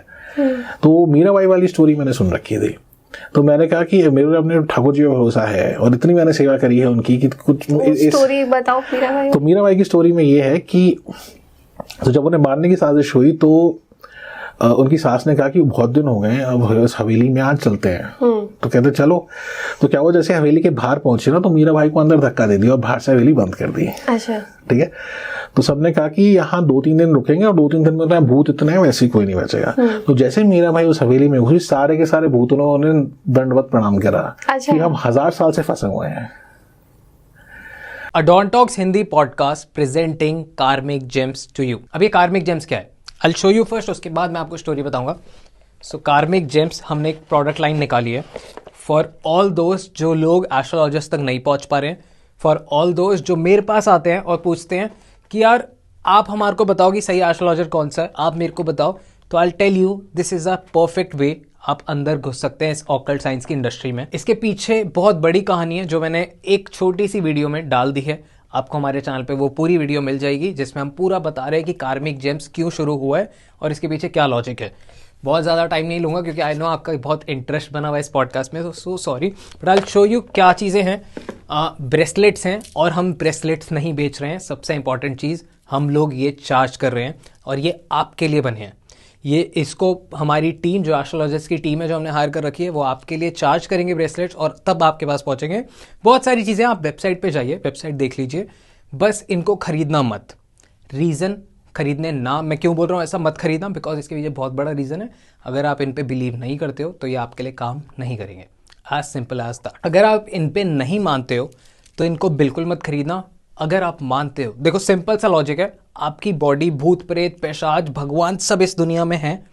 S3: तो मीराबाई वाली स्टोरी मैंने सुन रखी थी, तो मैंने कहा कि मेरे अपने ठाकुर जी पे भरोसा है और इतनी मैंने सेवा करी है उनकी कि कुछ
S2: स्टोरी बताओ मीराबाई।
S3: तो मीराबाई की स्टोरी में ये है कि तो जब उन्हें मारने की साजिश हुई, तो उनकी सास ने कहा कि बहुत दिन हो गए, अब उस हवेली में आज चलते हैं। तो कहते चलो। तो क्या हुआ, जैसे हवेली के बाहर पहुंचे ना, तो मीराबाई को अंदर धक्का दे दिया और बाहर से हवेली बंद कर दी।
S2: अच्छा,
S3: ठीक है। तो सबने कहा कि यहाँ 2-3 दिन रुकेंगे और 2-3 दिन में भूत इतने हैं वैसे ही कोई नहीं बचेगा। तो जैसे मीराबाई उस हवेली में घुसी, सारे के सारे भूतों ने दंडवत प्रणाम करा।
S2: अच्छा।
S3: कि हम 1000 साल से फंसे हुए हैं।
S1: अडोंटॉक्स हिंदी पॉडकास्ट प्रेजेंटिंग कार्मिक जेम्स टू यू। अब ये कार्मिक जेम्स क्या है, I'll show you first, उसके बाद मैं आपको स्टोरी बताऊंगा। सो कार्मिक जेम्स, हमने एक प्रोडक्ट लाइन निकाली है फॉर ऑल दोस्त जो लोग एस्ट्रोलॉजिस्ट तक नहीं पहुंच पा रहे हैं, फॉर ऑल दोस्त जो मेरे पास आते हैं और पूछते हैं कि यार आप हमारे को बताओ कि सही एस्ट्रोलॉजर कौन सा है, आप मेरे को बताओ। तो I tell you this is a perfect way आप अंदर घुस सकते हैं इस ऑकल्ट साइंस की इंडस्ट्री में। इसके पीछे बहुत बड़ी कहानी है जो मैंने एक छोटी सी वीडियो में डाल दी है। आपको हमारे चैनल पे वो पूरी वीडियो मिल जाएगी जिसमें हम पूरा बता रहे हैं कि कार्मिक जेम्स क्यों शुरू हुआ है और इसके पीछे क्या लॉजिक है। बहुत ज़्यादा टाइम नहीं लूँगा क्योंकि आई नो आपका बहुत इंटरेस्ट बना हुआ है इस पॉडकास्ट में, तो so sorry, but I will show you क्या चीज़ें हैं। ब्रेसलेट्स हैं और हम ब्रेसलेट्स नहीं बेच रहे हैं। सबसे इंपॉर्टेंट चीज़, हम लोग ये चार्ज कर रहे हैं और ये आपके लिए बने हैं। ये इसको हमारी टीम जो एस्ट्रोलॉजिस्ट की टीम है जो हमने हायर कर रखी है, वो आपके लिए चार्ज करेंगे ब्रेसलेट्स और तब आपके पास पहुंचेंगे। बहुत सारी चीज़ें, आप वेबसाइट पे जाइए, वेबसाइट देख लीजिए, बस इनको खरीदना मत। रीज़न खरीदने ना, मैं क्यों बोल रहा हूँ ऐसा मत खरीदना, बिकॉज इसके पीछे बहुत बड़ा रीज़न है। अगर आप इन पे बिलीव नहीं करते हो तो ये आपके लिए काम नहीं करेंगे। As simple as that. अगर आप इन पे नहीं मानते हो तो इनको बिल्कुल मत खरीदना। अगर आप मानते हो, देखो सिंपल सा लॉजिक है, आपकी बॉडी, भूत प्रेत, पिशाच, भगवान सब इस दुनिया में हैं।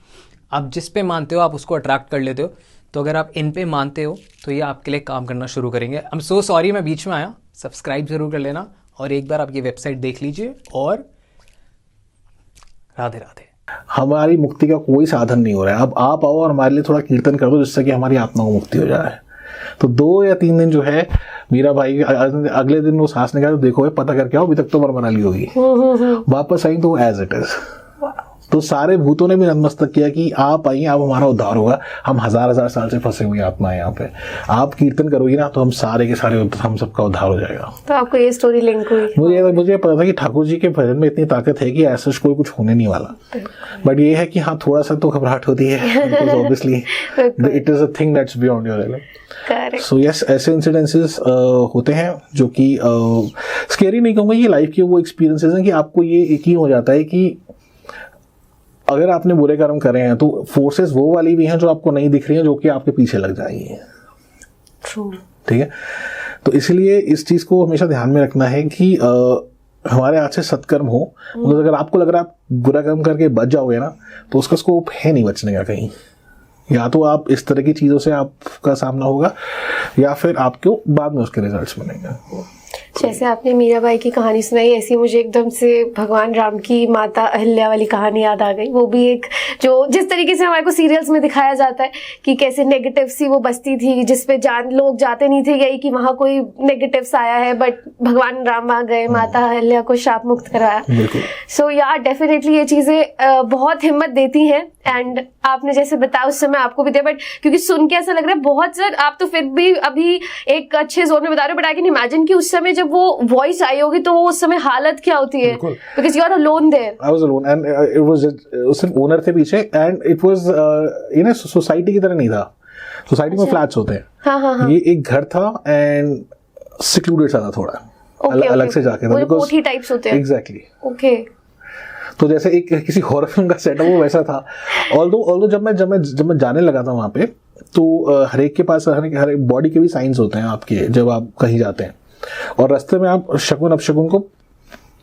S1: आप जिस पे मानते हो आप उसको अट्रैक्ट कर लेते हो। तो अगर आप इन पे मानते हो तो ये आपके लिए काम करना शुरू करेंगे। आई एम सो सॉरी मैं बीच में आया, सब्सक्राइब जरूर कर लेना और एक बार आप ये वेबसाइट देख लीजिए। और राधे राधे।
S3: हमारी मुक्ति का कोई साधन नहीं हो रहा है। अब आप आओ और हमारे लिए थोड़ा कीर्तन कर दो जिससे कि हमारी आत्मा को मुक्ति हो जाए। तो 2 या 3 दिन जो है मीरा भाई, अगले दिन वो सास ने कहा तो देखो पता करके आओ, अभी तक तो मर बना ली होगी। वापस आई तो एज इट इज। तो सारे भूतों ने भी नतमस्तक किया कि आप आइए, आप हमारा उद्धार होगा, हम हजार हजार साल से फंसे हुए आत्मा है यहाँ पे, आप कीर्तन करोगी ना तो हम सारे के सारे हम सबका उद्धार हो जाएगा।
S2: तो आपको ये स्टोरी लिंक हुई?
S3: मुझे पता था कि ठाकुर जी के भजन में इतनी ताकत है कि ऐसा कोई कुछ होने नहीं वाला, बट ये है कि हाँ थोड़ा सा तो घबराहट होती है, obviously it is a thing that's beyond your level. So yes, ऐसे इंसिडेंसेस होते हैं जो कि स्केरी नहीं कहूँगा, ये लाइफ के वो एक्सपीरियंसेस हैं कि आपको ये यकीन हो जाता है कि अगर आपने बुरे कर्म करे हैं तो फोर्सेस वो वाली भी हैं जो आपको नहीं दिख रही हैं, जो कि आपके पीछे लग जाएंगी। ठीक है, तो इसलिए इस चीज़ को हमेशा ध्यान में रखना है कि हमारे हाथ से सत्कर्म हो, मतलब अगर आपको लग रहा है आप बुरा कर्म करके बच जाओगे ना, तो उसका स्कोप है नहीं बचने का कहीं। या तो आप इस तरह की चीज़ों से आपका सामना होगा या फिर आपको बाद में उसके रिजल्ट्स मिलेंगे।
S2: जैसे आपने मीराबाई की कहानी सुनाई, ऐसी मुझे एकदम से भगवान राम की माता अहिल्या वाली कहानी याद आ गई। वो भी एक जो जिस तरीके से हमारे को सीरियल्स में दिखाया जाता है कि कैसे नेगेटिव सी वो बस्ती थी जिसपे लोग जाते नहीं थे गई कि वहां कोई नेगेटिव्स आया है, बट भगवान राम आ गए, माता अहिल्या को शाप मुक्त कराया। सो या डेफिनेटली ये चीजें बहुत हिम्मत देती हैं। एंड आपने जैसे बताया उस समय आपको भी थे, बट क्योंकि सुन के ऐसा लग रहा है बहुत सर आप तो फिर भी अभी एक अच्छे जोन में बता रहे हो, बट आई कैन इमेजिन कि उस समय जब वो वॉइस आई होगी तो उस समय हालत क्या होती है, because you are alone there.
S3: I was alone and it was सिर्फ ओनर थे पीछे, and it was in society की तरह नहीं था। सोसाइटी में फ्लैट्स होते हैं, हाँ। ये एक घर था एंड सिक्लूडेड सा था थोड़ा, अलग से जाके था,
S2: कोठी टाइप्स होते हैं।
S3: Exactly,
S2: okay.
S3: तो जैसे एक किसी हॉरर फिल्म का सेटअप वो वैसा था। ऑल्दो जब मैं जाने लगा था वहाँ पे, तो हर एक के पास हर एक बॉडी के भी साइंस होते हैं आपके जब आप कहीं जाते हैं, और रास्ते में आप शकुन अपशकुन को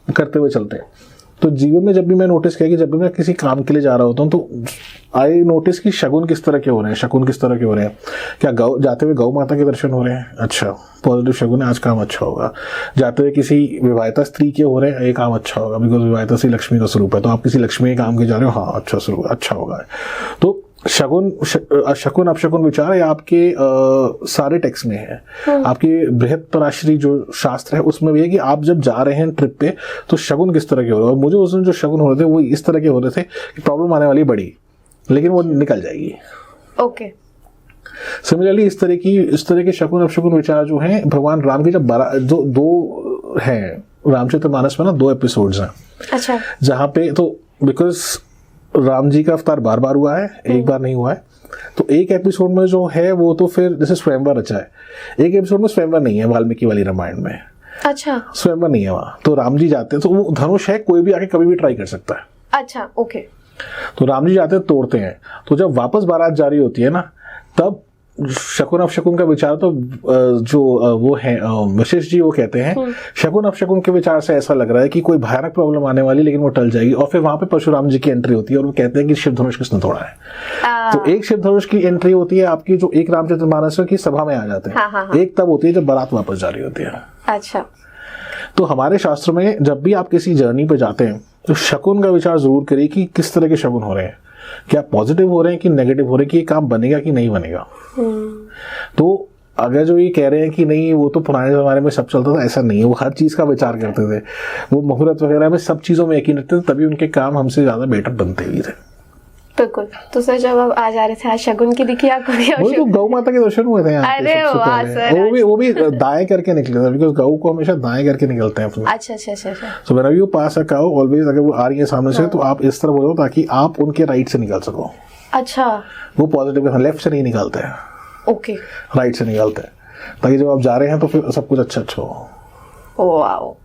S3: करते हुए चलते हैं। तो जीवन में जब भी मैं नोटिस किया कि जब भी मैं किसी काम के लिए जा रहा होता हूँ तो आई नोटिस कि शगुन किस तरह के हो रहे हैं, शकुन किस तरह के हो रहे हैं। क्या जाते हुए गौ माता के दर्शन हो रहे हैं, अच्छा पॉजिटिव शगुन है, आज काम अच्छा होगा। जाते हुए किसी विवाहिता स्त्री के हो रहे हैं, ये काम अच्छा होगा, बिकॉज विवाहिता सी लक्ष्मी का स्वरूप है, तो आप किसी लक्ष्मी के काम के जा रहे हो, हाँ अच्छा स्वरूप, अच्छा होगा। तो शकुन अपशकुन विचार है आपके सारे टेक्स्ट में है। आपके बृहत्पराश्री जो शास्त्र है उसमें भी है कि आप जब जा रहे हैं ट्रिप पे तो शकुन किस तरह के हो रहे हैं। और मुझे उस दिन जो शकुन हो रहे थे वो इस तरह के हो रहे थे कि प्रॉब्लम आने वाली बड़ी, लेकिन वो निकल जाएगी।
S2: ओके।
S3: सिमिलरली इस तरह के शकुन अपशकुन विचार जो हैं भगवान राम के जब दो हैं रामचरितमानस में ना 2 एपिसोड्स हैं। अच्छा। जहाँ पे तो बिकॉज राम जी का अवतार बार बार हुआ है, एक बार नहीं हुआ है, तो एक एपिसोड में जो है वो तो फिर जैसे स्वयंवर रचा है, एक एपिसोड में स्वयंवर नहीं है वाल्मीकि वाली रामायण में।
S2: अच्छा। स्वयंवर
S3: नहीं है वहाँ, तो राम जी जाते हैं, तो वो धनुष है, कोई भी आके कभी भी ट्राई कर सकता है।
S2: अच्छा, ओके।
S3: तो राम जी जाते हैं, तोड़ते हैं, तो जब वापस बारात जारी होती है ना, तब शकुन अपशकुन का विचार तो जो वो है वशिष्ठ जी वो कहते हैं शकुन अपशकुन के विचार से ऐसा लग रहा है कि कोई भयानक प्रॉब्लम आने वाली, लेकिन वो टल जाएगी। और फिर वहां पे परशुराम जी की एंट्री होती है और वो कहते हैं कि शिव धनुष किसने तोड़ा है। तो एक शिव धनुष की एंट्री होती है आपकी जो एक रामचरितमानस की सभा में आ जाते हैं। हाँ। एक तब होती है जब बारात वापस जारी होती है।
S2: अच्छा।
S3: तो हमारे शास्त्र में जब भी आप किसी जर्नी पे जाते हैं तो शकुन का विचार जरूर करिए कि किस तरह के शकुन हो रहे हैं, क्या पॉजिटिव हो रहे हैं कि नेगेटिव हो रहे हैं, कि ये काम बनेगा कि नहीं बनेगा। तो अगर जो ये कह रहे हैं कि नहीं वो तो पुराने जमाने में सब चलता था, ऐसा नहीं है। वो हर चीज का विचार करते थे, वो मुहूर्त वगैरह में सब चीजों में यकीन रखते थे, तभी उनके काम हमसे ज्यादा बेटर बनते भी थे।
S2: बिल्कुल। तो सर जब आप आ जा रहे थे आज शगुन की दिखी आपको?
S3: वो तो गौ माता के दर्शन हुए थे यहाँ।
S2: अरे वाह सर।
S3: वो भी दाएं करके निकले थे, बिकॉज गौ को हमेशा दाएं करके निकलते हैं।
S2: अच्छा।
S3: So whenever you pass a cow always, अगर वो आ रही है सामने से तो आप इस तरह बोलो ताकि आप उनके राइट से निकल सको।
S2: अच्छा।
S3: वो पॉजिटिव लेफ्ट से नहीं निकालते हैं,
S2: ओके,
S3: राइट से निकालते हैं, ताकि जब आप जा रहे हैं तो फिर सब कुछ अच्छा हो।
S2: वाओ,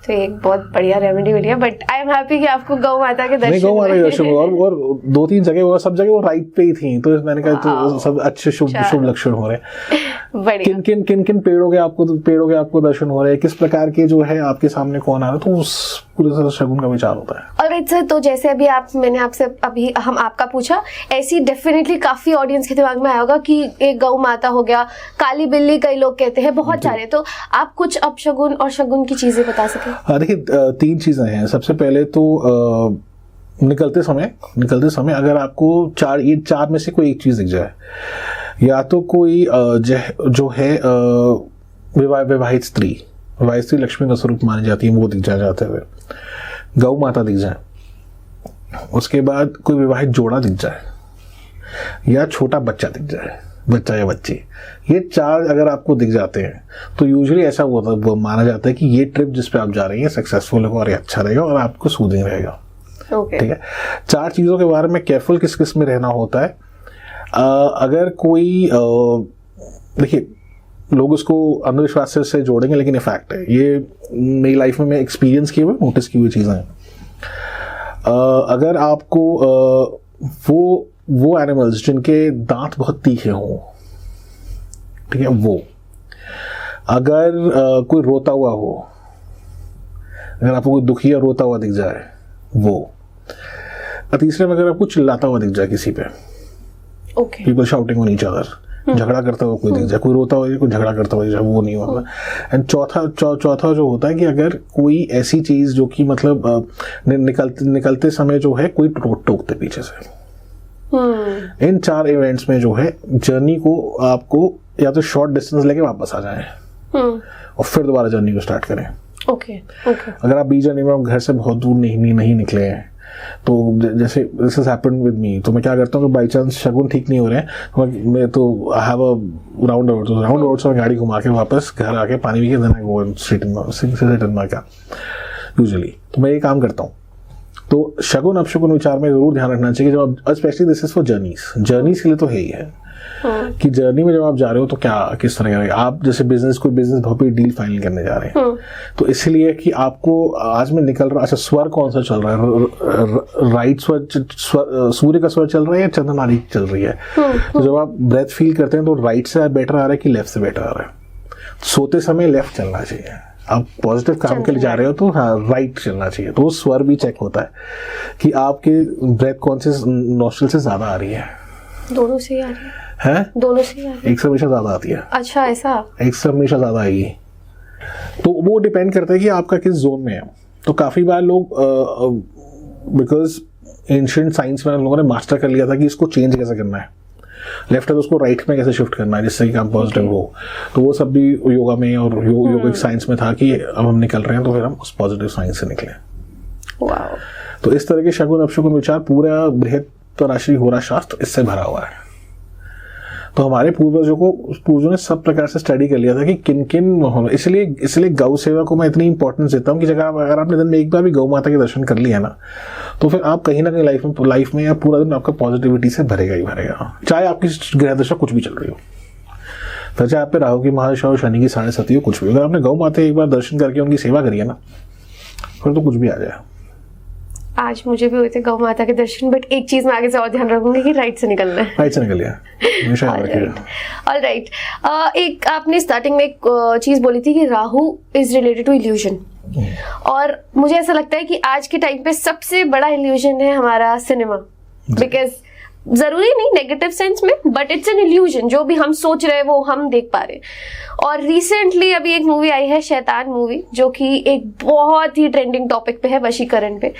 S2: तो एक बहुत बढ़िया रेमेडी मिली है। बट आई एम हैप्पी कि आपको गौ माता के दर्शन,
S3: नहीं गौ माता के दर्शन हुए, और 2-3 जगह हुआ, सब जगह वो राइट पे ही थी, तो मैंने कहा तो सब अच्छे शुभ लक्षण हो रहे हैं। किन पेड़ों के आपको दर्शन हो रहे हैं, किस प्रकार के जो है आपके सामने कौन आ रहा है, तो उस पूरे तरह शगुन का विचार होता है।
S2: ऑलराइट सर, तो जैसे मैंने आपसे अभी हम आपका पूछा, ऐसी डेफिनेटली काफी ऑडियंस के दिमाग में आया होगा कि एक गौ माता हो गया, काली बिल्ली कई लोग कहते हैं, बहुत सारे, तो आप कुछ अपशगुन और शगुन की चीजें बता सके?
S3: देखिए 3 चीजें हैं। सबसे पहले तो निकलते समय अगर आपको 4 में से कोई एक चीज दिख जाए, या तो कोई जो है विवाहित स्त्री लक्ष्मी का स्वरूप मानी जाती है, वो दिख जाते हुए, गौ माता दिख जाए, उसके बाद कोई विवाहित जोड़ा दिख जाए, या छोटा बच्चा दिख जाए, बच्चा या बच्ची, ये 4 अगर आपको दिख जाते हैं तो यूजुअली ऐसा वो माना जाता है कि ये ट्रिप जिस पे आप जा रही हैं सक्सेसफुल होगा और अच्छा रहेगा और आपको सूदिंग रहेगा।
S2: Okay.
S3: ठीक है, 4 चीज़ों के बारे में केयरफुल किस किस में रहना होता है। अगर कोई देखिए, लोग उसको अंधविश्वास से जोड़ेंगे, लेकिन ये फैक्ट है, ये मेरी लाइफ में मैं एक्सपीरियंस किए हुए, नोटिस की हुई चीज़ें हैं। अगर आपको वो एनिमल्स जिनके दांत बहुत तीखे हों, ठीक है, वो अगर कोई रोता हुआ हो, अगर आपको कोई दुखी या रोता हुआ दिख जाए वो, तीसरे में अगर आपको चिल्लाता हुआ दिख जाए किसी पे, people shouting on each other, झगड़ा करता हुआ कोई दिख जाए, कोई रोता हुआ कोई झगड़ा करता हुआ दिख जाए, वो नहीं होगा। एंड चौथा जो होता है कि अगर कोई ऐसी चीज जो कि मतलब निकलते समय जो है कोई टोकते पीछे से। इन 4 इवेंट्स में जो है जर्नी को आपको या तो शॉर्ट डिस्टेंस लेके वापस आ जाए और फिर दोबारा जर्नी को स्टार्ट करें। अगर आप बीच जर्नी में घर से बहुत दूर नहीं निकले हैं, तो जैसे this has happened with me, तो मैं क्या करता हूँ कि बाई चांस शगुन ठीक नहीं हो रहे हैं, मैं तो I have a round about से गाड़ी घुमा के वापस घर आके पानी पी के देना go straight in my car usually. तो मैं ये काम करता हूँ। तो शगुन अपशगुन विचार में जरूर ध्यान रखना चाहिए, जब आप specially this is for journeys के लिए तो है ही है कि जर्नी में जब आप जा रहे हो तो क्या किस तरह का, आप जैसे कोई बिजनेस बहुत बड़ी डील फाइनल करने जा रहे हैं, तो इसलिए कि आपको आज में निकल रहा, अच्छा स्वर कौन सा चल रहा है, राइट स्वर, सूर्य का स्वर चल रहा है या चंद्रमाली चल रही है। तो जब आप ब्रेथ फील करते हैं तो राइट से बेटर आ रहा है कि लेफ्ट से बेटर आ रहा है। सोते समय लेफ्ट चलना चाहिए, आप पॉजिटिव काम के लिए जा रहे हो तो हाँ राइट चलना चाहिए। तो स्वर भी चेक होता है कि आपके ब्रेथ कौन से नोस्ट्रिल से ज्यादा आ रही है,
S2: दोनों से आ रही है, दोनों से आ रही है,
S3: एक से हमेशा ज्यादा आती है।
S2: अच्छा, ऐसा
S3: एक से हमेशा ज्यादा आएगी, तो वो डिपेंड करता है कि आपका किस जोन में है। तो काफी बार लोग बिकॉज एंशिएंट साइंस में लोगों ने मास्टर कर लिया था कि इसको चेंज कैसे करना है, लेफ्ट है तो उसको राइट में कैसे शिफ्ट करना है जिससे कि काम पॉजिटिव हो। तो वो सब भी योगा में और योगिक साइंस में था कि अब हम निकल रहे हैं तो फिर हम उस पॉजिटिव साइंस से निकले। तो इस तरह के शगुन अपशगुन विचार पूरा बृहत्तराशि होरा शास्त्र इससे भरा हुआ है। तो हमारे पूर्वजों ने सब प्रकार से स्टडी कर लिया था कि किन किन, इसलिए गौ सेवा को मैं इतनी इंपॉर्टेंस देता हूँ कि अगर आपने दिन में एक बार भी गौ माता के दर्शन कर लिया ना, तो फिर आप कहीं ना कहीं लाइफ में या पूरा दिन आपका पॉजिटिविटी से भरेगा ही भरेगा, चाहे आपकी ग्रह दशा कुछ भी चल रही हो, फिर चाहे आप पे राहु की महादशा हो, शनि की 7.5 हो, कुछ भी। अगर आपने गौ माता एक बार दर्शन करके उनकी सेवा करी है ना, फिर तो कुछ भी आ जाए।
S2: आज मुझे भी हुए थे गौ माता के दर्शन, बट एक चीज मैं आगे से और ध्यान रखूंगी कि राइट से निकलना है।
S3: राइट से निकलिए, हमेशा याद रखिएगा।
S2: ऑलराइट, एक आपने स्टार्टिंग में एक चीज बोली थी कि Rahu is related to illusion, और मुझे ऐसा लगता है कि आज के टाइम पे सबसे बड़ा इल्यूजन है हमारा सिनेमा, बिकॉज जरूरी नहीं नेगेटिव सेंस में, बट इट्स एन इल्यूजन, जो भी हम सोच रहे हैं वो हम देख पा रहे हैं। और रिसेंटली अभी एक मूवी आई है शैतान मूवी, जो कि एक बहुत ही ट्रेंडिंग टॉपिक पे है, वशीकरण पे।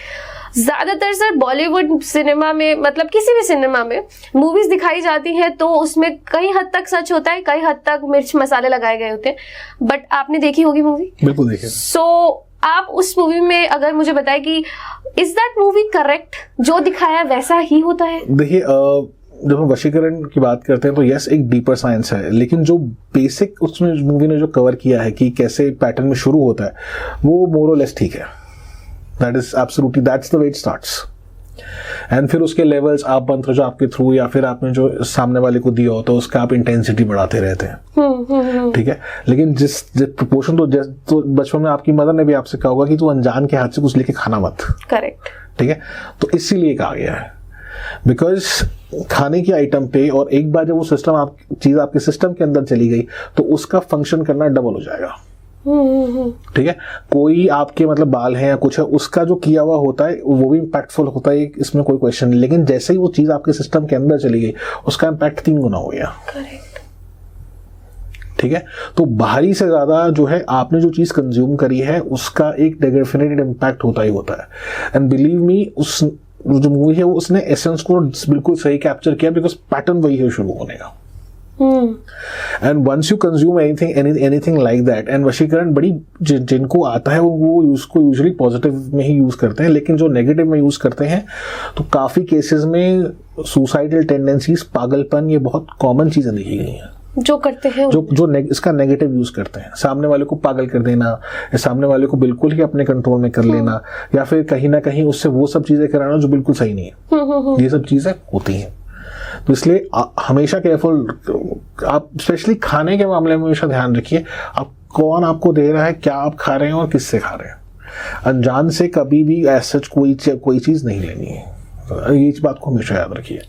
S2: ज्यादातर सर बॉलीवुड सिनेमा में, मतलब किसी भी सिनेमा में मूवीज दिखाई जाती है तो उसमें कई हद तक सच होता है, कई हद तक मिर्च मसाले लगाए गए होते हैं। बट आपने देखी होगी मूवी?
S3: बिल्कुल देखी।
S2: सो आप उस मूवी में अगर मुझे बताएं कि इज दैट मूवी करेक्ट, जो दिखाया वैसा ही होता है?
S3: देखिए, जब हम वशीकरण की बात करते हैं तो यस एक डीपर साइंस है, लेकिन जो बेसिक उसमें मूवी ने जो कवर किया है कि कैसे पैटर्न में शुरू होता है, वो मोर और लेस ठीक है। That is absolutely, that's the way it starts. And फिर उसके लेवल्स आप मंत्र जो आपके थ्रू या फिर आपने जो सामने वाले को दिया हो तो उसका आप इंटेंसिटी बढ़ाते रहते हैं, ठीक है। लेकिन जिस प्रोपोर्शन तो बचपन में आपकी मदर ने भी आपसे कहा होगा कि तू अनजान के हाथ से कुछ लेके खाना मत,
S2: करेक्ट,
S3: ठीक है। तो इसीलिए कहा गया है, बिकॉज खाने की आइटम पे, और एक बार जब वो सिस्टम चीज आपके सिस्टम के अंदर चली गई तो उसका फंक्शन करना डबल हो जाएगा, ठीक है। कोई आपके मतलब बाल है या कुछ है, उसका जो किया हुआ होता है वो भी इम्पैक्टफुल होता है, इसमें कोई क्वेश्चन नहीं। लेकिन जैसे ही वो चीज आपके सिस्टम के अंदर चली गई, उसका इम्पैक्ट 3 गुना हो गया, ठीक है। तो बाहरी से ज्यादा जो है आपने जो चीज कंज्यूम करी है उसका एक डेफिनेट इम्पैक्ट होता ही होता है। एंड बिलीव मी, उस जो मूवी है वो उसने एसेंस को बिल्कुल सही कैप्चर किया, बिकॉज पैटर्न वही है शुरू होने का। And once you consume anything like that, and वशीकरण बड़ी जिनको आता है वो उसको यूजुअली पॉजिटिव में ही यूज करते हैं, लेकिन जो नेगेटिव में यूज करते हैं तो काफी केसेस में सुसाइडल टेंडेंसीज, पागलपन, ये बहुत कॉमन चीजें देखी गई हैं
S2: जो करते हैं,
S3: जो इसका नेगेटिव यूज करते हैं, सामने वाले को पागल कर देना या सामने वाले को बिल्कुल ही अपने कंट्रोल में कर लेना, या फिर कहीं ना कहीं उससे वो सब चीजें कराना जो बिल्कुल सही नहीं है। ये सब चीजें होती हैं, तो इसलिए हमेशा केयरफुल आप, स्पेशली खाने के मामले में हमेशा ध्यान रखिए आप कौन आपको दे रहा है, क्या आप खा रहे हैं और किससे खा रहे हैं। अनजान से कभी भी ऐसा कोई चीज नहीं लेनी है, ये बात को हमेशा याद रखिए।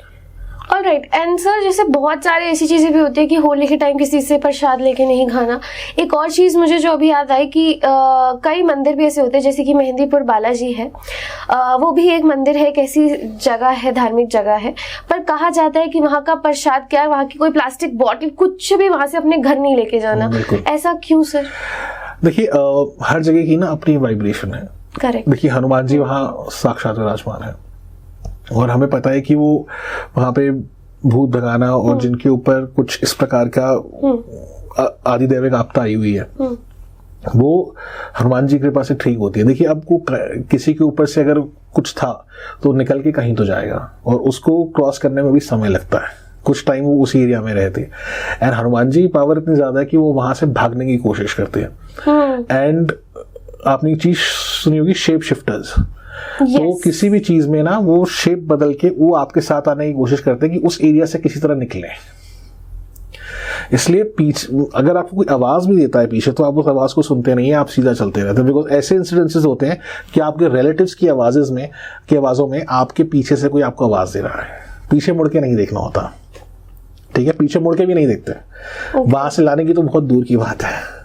S2: ऑलराइट। एंड सर, जैसे बहुत सारे ऐसी चीज़ें भी होती है कि होली के टाइम किसी से प्रसाद लेके नहीं खाना। एक और चीज़ मुझे जो अभी याद आई कि कई मंदिर भी ऐसे होते हैं, जैसे कि मेहंदीपुर बालाजी है, वो भी एक मंदिर है, एक ऐसी जगह है, धार्मिक जगह है, पर कहा जाता है कि वहाँ का प्रसाद क्या है, वहाँ की कोई प्लास्टिक बॉटल कुछ भी वहाँ से अपने घर नहीं लेके जाना। ऐसा क्यों सर?
S3: देखिए हर जगह की ना अपनी वाइब्रेशन है।
S2: करेक्ट।
S3: देखिए हनुमान जी वहाँ साक्षात विराजमान है और हमें पता है कि वो वहाँ पे भूत भगाना और जिनके ऊपर कुछ इस प्रकार का आदिदैविक आपदा आई हुई है, वो हनुमान जी की कृपा से ठीक होती है। देखिए अब किसी के ऊपर से अगर कुछ था तो निकल के कहीं तो जाएगा और उसको क्रॉस करने में भी समय लगता है, कुछ टाइम वो उसी एरिया में रहते हैं। एंड हनुमान जी की पावर इतनी ज्यादा है कि वो वहां से भागने की कोशिश करते हैं। एंड आपने एक चीज सुनी होगी, शेप शिफ्टर्स। तो किसी भी चीज में ना वो शेप बदल के वो आपके साथ आने की कोशिश करते हैं कि उस एरिया से किसी तरह निकले। इसलिए पीछे अगर आपको कोई आवाज भी देता है पीछे, तो आप उस आवाज को सुनते नहीं है, आप सीधा चलते रहते हैं। बिकॉज ऐसे इंसिडेंसेस होते हैं कि आपके रिलेटिव्स की आवाजों में आपके पीछे से कोई आपको आवाज दे रहा है, पीछे मुड़ के नहीं देखना होता। ठीक है, पीछे मुड़ के भी नहीं देखते, वहां से लाने की तो बहुत दूर की बात है।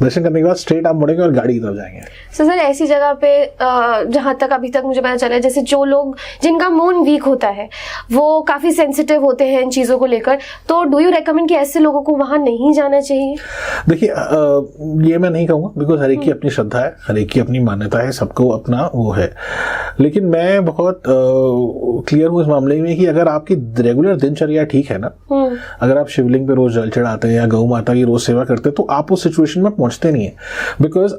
S3: दर्शन करने के बाद स्ट्रेट आप मुड़ेंगे और गाड़ी की तरफ जाएंगे।
S2: सर ऐसी जगह पे जहाँ तक अभी तक मुझे पता चला है, जैसे जो लोग जिनका मूड वीक होता है वो काफी सेंसिटिव होते हैं इन चीजों को लेकर, तो डू यू रेकमेंड कि ऐसे लोगों को वहां नहीं जाना चाहिए? देखिए
S3: ये मैं नहीं कहूँगा, बिकॉज हर एक की अपनी श्रद्धा है, हर एक की अपनी मान्यता है, सबको अपना वो है। लेकिन मैं बहुत क्लियर हूँ इस मामले में कि अगर आपकी रेगुलर दिनचर्या ठीक है ना, अगर आप शिवलिंग पे रोज जल चढ़ाते हैं या गौ माता की रोज सेवा करते हैं, तो आप उस सिचुएशन में पहुंचते नहीं है। बिकॉज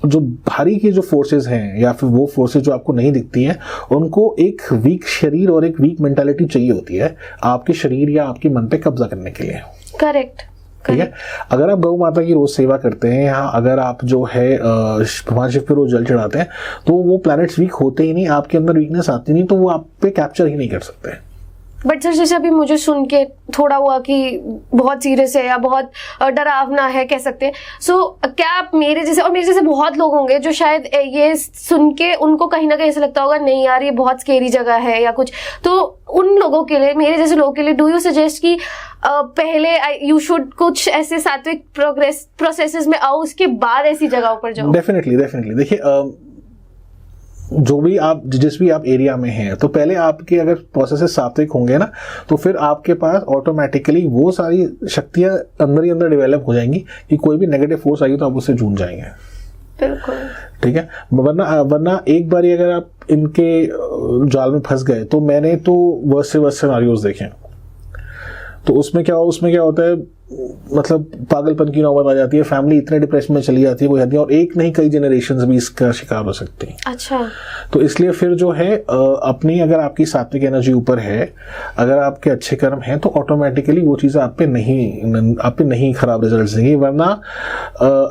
S3: जो भारी के जो फोर्सेस हैं या फिर वो फोर्सेस जो आपको नहीं दिखती हैं, उनको एक वीक शरीर और एक वीक मेंटालिटी चाहिए होती है आपके शरीर या आपके मन पे कब्जा करने के लिए।
S2: करेक्ट।
S3: ठीक है, अगर आप गौ माता की रोज सेवा करते हैं या अगर आप जो है भगवान शिव पे रोज जल चढ़ाते हैं, तो वो प्लैनेट्स वीक होते ही नहीं, आपके अंदर वीकनेस आती नहीं, तो वो आप पे कैप्चर ही नहीं कर सकते।
S2: बट सर जैसे अभी मुझे सुन के थोड़ा हुआ कि बहुत सीरियस है या बहुत डरावना है कह सकते हैं, सो क्या आप मेरे जैसे बहुत लोग होंगे जो शायद ये सुन के उनको कहीं ना कहीं ऐसा लगता होगा नहीं यार ये बहुत स्केरी जगह है या कुछ, तो उन लोगों के लिए, मेरे जैसे लोगों के लिए, डू यू सजेस्ट कि पहले यू शुड कुछ ऐसे सात्विक प्रोसेसेस में आओ, उसके बाद ऐसी जगहों पर जाओ? डेफिनेटली।
S3: देखिए जिस भी आप एरिया में हैं, तो पहले आपके अगर प्रोसेसेस सात्विक होंगे ना, तो फिर आपके पास ऑटोमेटिकली वो सारी शक्तियां अंदर ही अंदर डेवलप हो जाएंगी कि कोई भी नेगेटिव फोर्स आएगी तो आप उससे जूझ जाएंगे।
S2: बिल्कुल।
S3: ठीक है, वरना एक बार अगर आप इनके जाल में फंस गए, तो मैंने तो वर्स्ट से वर्स्ट सिनेरियोस देखे, तो उसमें क्या होता है, मतलब पागलपन की नौबत आ जाती है, फैमिली इतने डिप्रेशन में चली जाती है कोई हद नहीं, और एक नहीं कई जनरेशंस भी इसका शिकार हो सकती हैं।
S2: अच्छा।
S3: तो इसलिए फिर जो है अपनी, अगर आपकी सात्विक एनर्जी ऊपर है, अगर आपके अच्छे कर्म हैं, तो ऑटोमेटिकली वो चीज़ें आप पे नहीं खराब रिजल्ट देंगी। वरना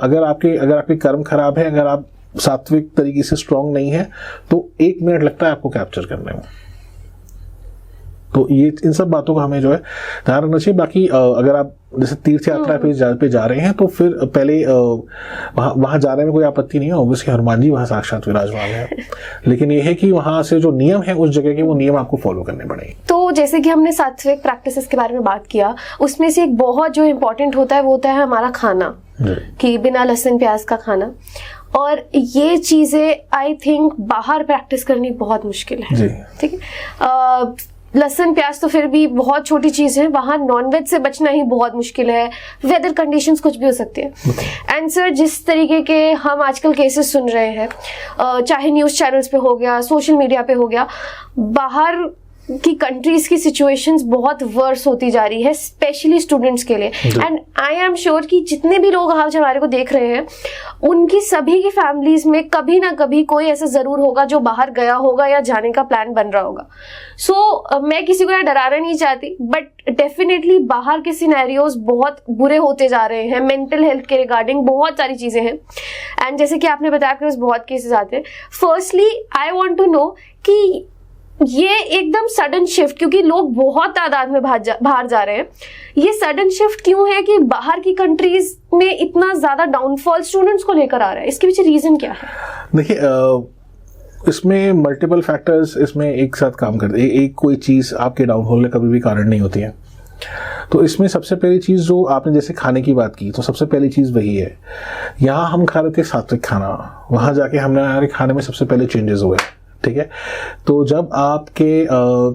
S3: अगर आपके कर्म खराब है, अगर आप सात्विक तरीके से स्ट्रांग नहीं है, तो 1 मिनट लगता है आपको कैप्चर करने में। तो ये इन सब बातों का हमें जो है ध्यान रखना चाहिए। बाकी अगर आप जैसे तीर्थ यात्रा पे जा रहे हैं, तो फिर पहले वहां जाने में कोई आपत्ति नहीं है, ऑब्वियसली हनुमान जी वहां साक्षात विराजमान है, लेकिन ये है कि वहां से जो नियम है उस जगह के, वो नियम आपको फॉलो करने पड़ेंगे।
S2: तो जैसे कि हमने सात्विक प्रैक्टिसेस के बारे में बात किया, उसमें से एक बहुत जो इम्पोर्टेंट होता है वो होता है हमारा खाना, कि बिना लहसुन प्याज का खाना, और ये चीजें आई थिंक बाहर प्रैक्टिस करनी बहुत मुश्किल है। ठीक है, लहसुन प्याज तो फिर भी बहुत छोटी चीज है, वहां नॉनवेज से बचना ही बहुत मुश्किल है, वेदर कंडीशंस कुछ भी हो सकते हैं। एंड सर जिस तरीके के हम आजकल केसेस सुन रहे हैं, चाहे न्यूज चैनल्स पे हो गया, सोशल मीडिया पे हो गया, बाहर कि कंट्रीज की सिचुएशंस बहुत वर्स होती जा रही है, स्पेशली स्टूडेंट्स के लिए। एंड आई एम श्योर कि जितने भी लोग आज हमारे को देख रहे हैं, उनकी सभी की फैमिलीज में कभी ना कभी कोई ऐसा जरूर होगा जो बाहर गया होगा या जाने का प्लान बन रहा होगा। सो मैं किसी को यहाँ डराना नहीं चाहती, बट डेफिनेटली बाहर के सिनेरियोज बहुत बुरे होते जा रहे हैं, मेंटल हेल्थ के रिगार्डिंग बहुत सारी चीजें हैं। एंड जैसे कि आपने बताया आपके पास बहुत केसेस आते हैं। Firstly I want to know कि ये एकदम सडन शिफ्ट, क्योंकि लोग बहुत तादाद में बाहर जा रहे हैं, ये सडन शिफ्ट क्यों है कि बाहर की कंट्रीज में इतना ज्यादा डाउनफॉल स्टूडेंट्स को लेकर आ रहा है? इसके पीछे रीजन क्या है?
S3: देखिए, इसमें मल्टीपल फैक्टर्स इसमें एक साथ काम करते हैं। एक कोई चीज़ आपके डाउनफॉल का कभी भी कारण नहीं होती है। तो इसमें सबसे पहली चीज़ जो आपने जैसे खाने की बात की, तो सबसे पहली चीज़ वही है। यहाँ हम खा रहे थे सात्विक खाना, वहाँ जाके हमारे खाने में सबसे पहले चेंजेस हुए, ठीक है। तो जब आपके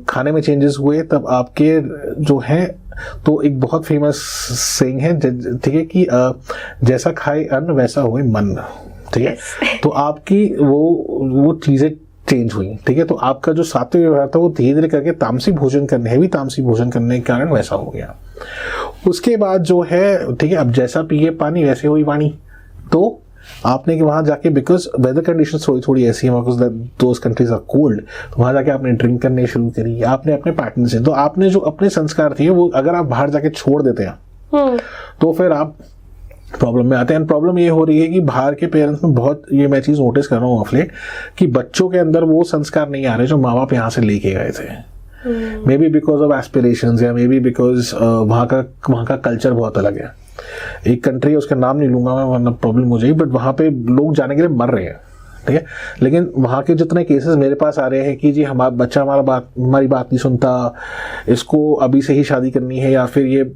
S3: खाने में चेंजेस हुए तब आपके जो है, तो एक बहुत फेमस सेइंग है, ठीक है, कि जैसा खाए अन्न वैसा हुए मन, ठीक है। तो आपकी वो चीज़ें चेंज हुई, ठीक है। तो आपका जो सात्विक व्यवहार था वो धीरे धीरे करके तामसिक भोजन करने, हैवी तामसिक भोजन करने के कारण वैसा हो गया। उसके बाद जो है, ठीक है, अब जैसा पिए पानी वैसे हुई वाणी। तो आपने कि वहाँ जाके, बिकॉज वेदर कंडीशंस थोड़ी ऐसी है, दोज कंट्रीज आर कोल्ड, तो वहाँ जाके आपने ड्रिंक करने शुरू करी, आपने अपने पैटर्न से, तो आपने जो अपने संस्कार थे वो अगर आप बाहर जाके छोड़ देते हैं तो फिर आप प्रॉब्लम में आते हैं। प्रॉब्लम ये हो रही है कि बाहर के पेरेंट्स में बहुत, ये मैं चीज़ नोटिस कर रहा हूँ ऑफ लेट, कि बच्चों के अंदर वो संस्कार नहीं आ रहे जो माँ बाप यहाँ से लेके गए थे। May be because of aspirations, या मे बी बिकॉज वहाँ का कल्चर बहुत अलग है। एक कंट्री है, उसका नाम नहीं लूंगा मैं वरना प्रॉब्लम हो जाएगी, बट वहाँ पे लोग जाने के लिए मर रहे हैं, ठीक है। लेकिन वहाँ के जितने केसेस मेरे पास आ रहे हैं कि जी हमारा बच्चा हमारी बात नहीं सुनता, इसको अभी से ही शादी करनी है, या फिर ये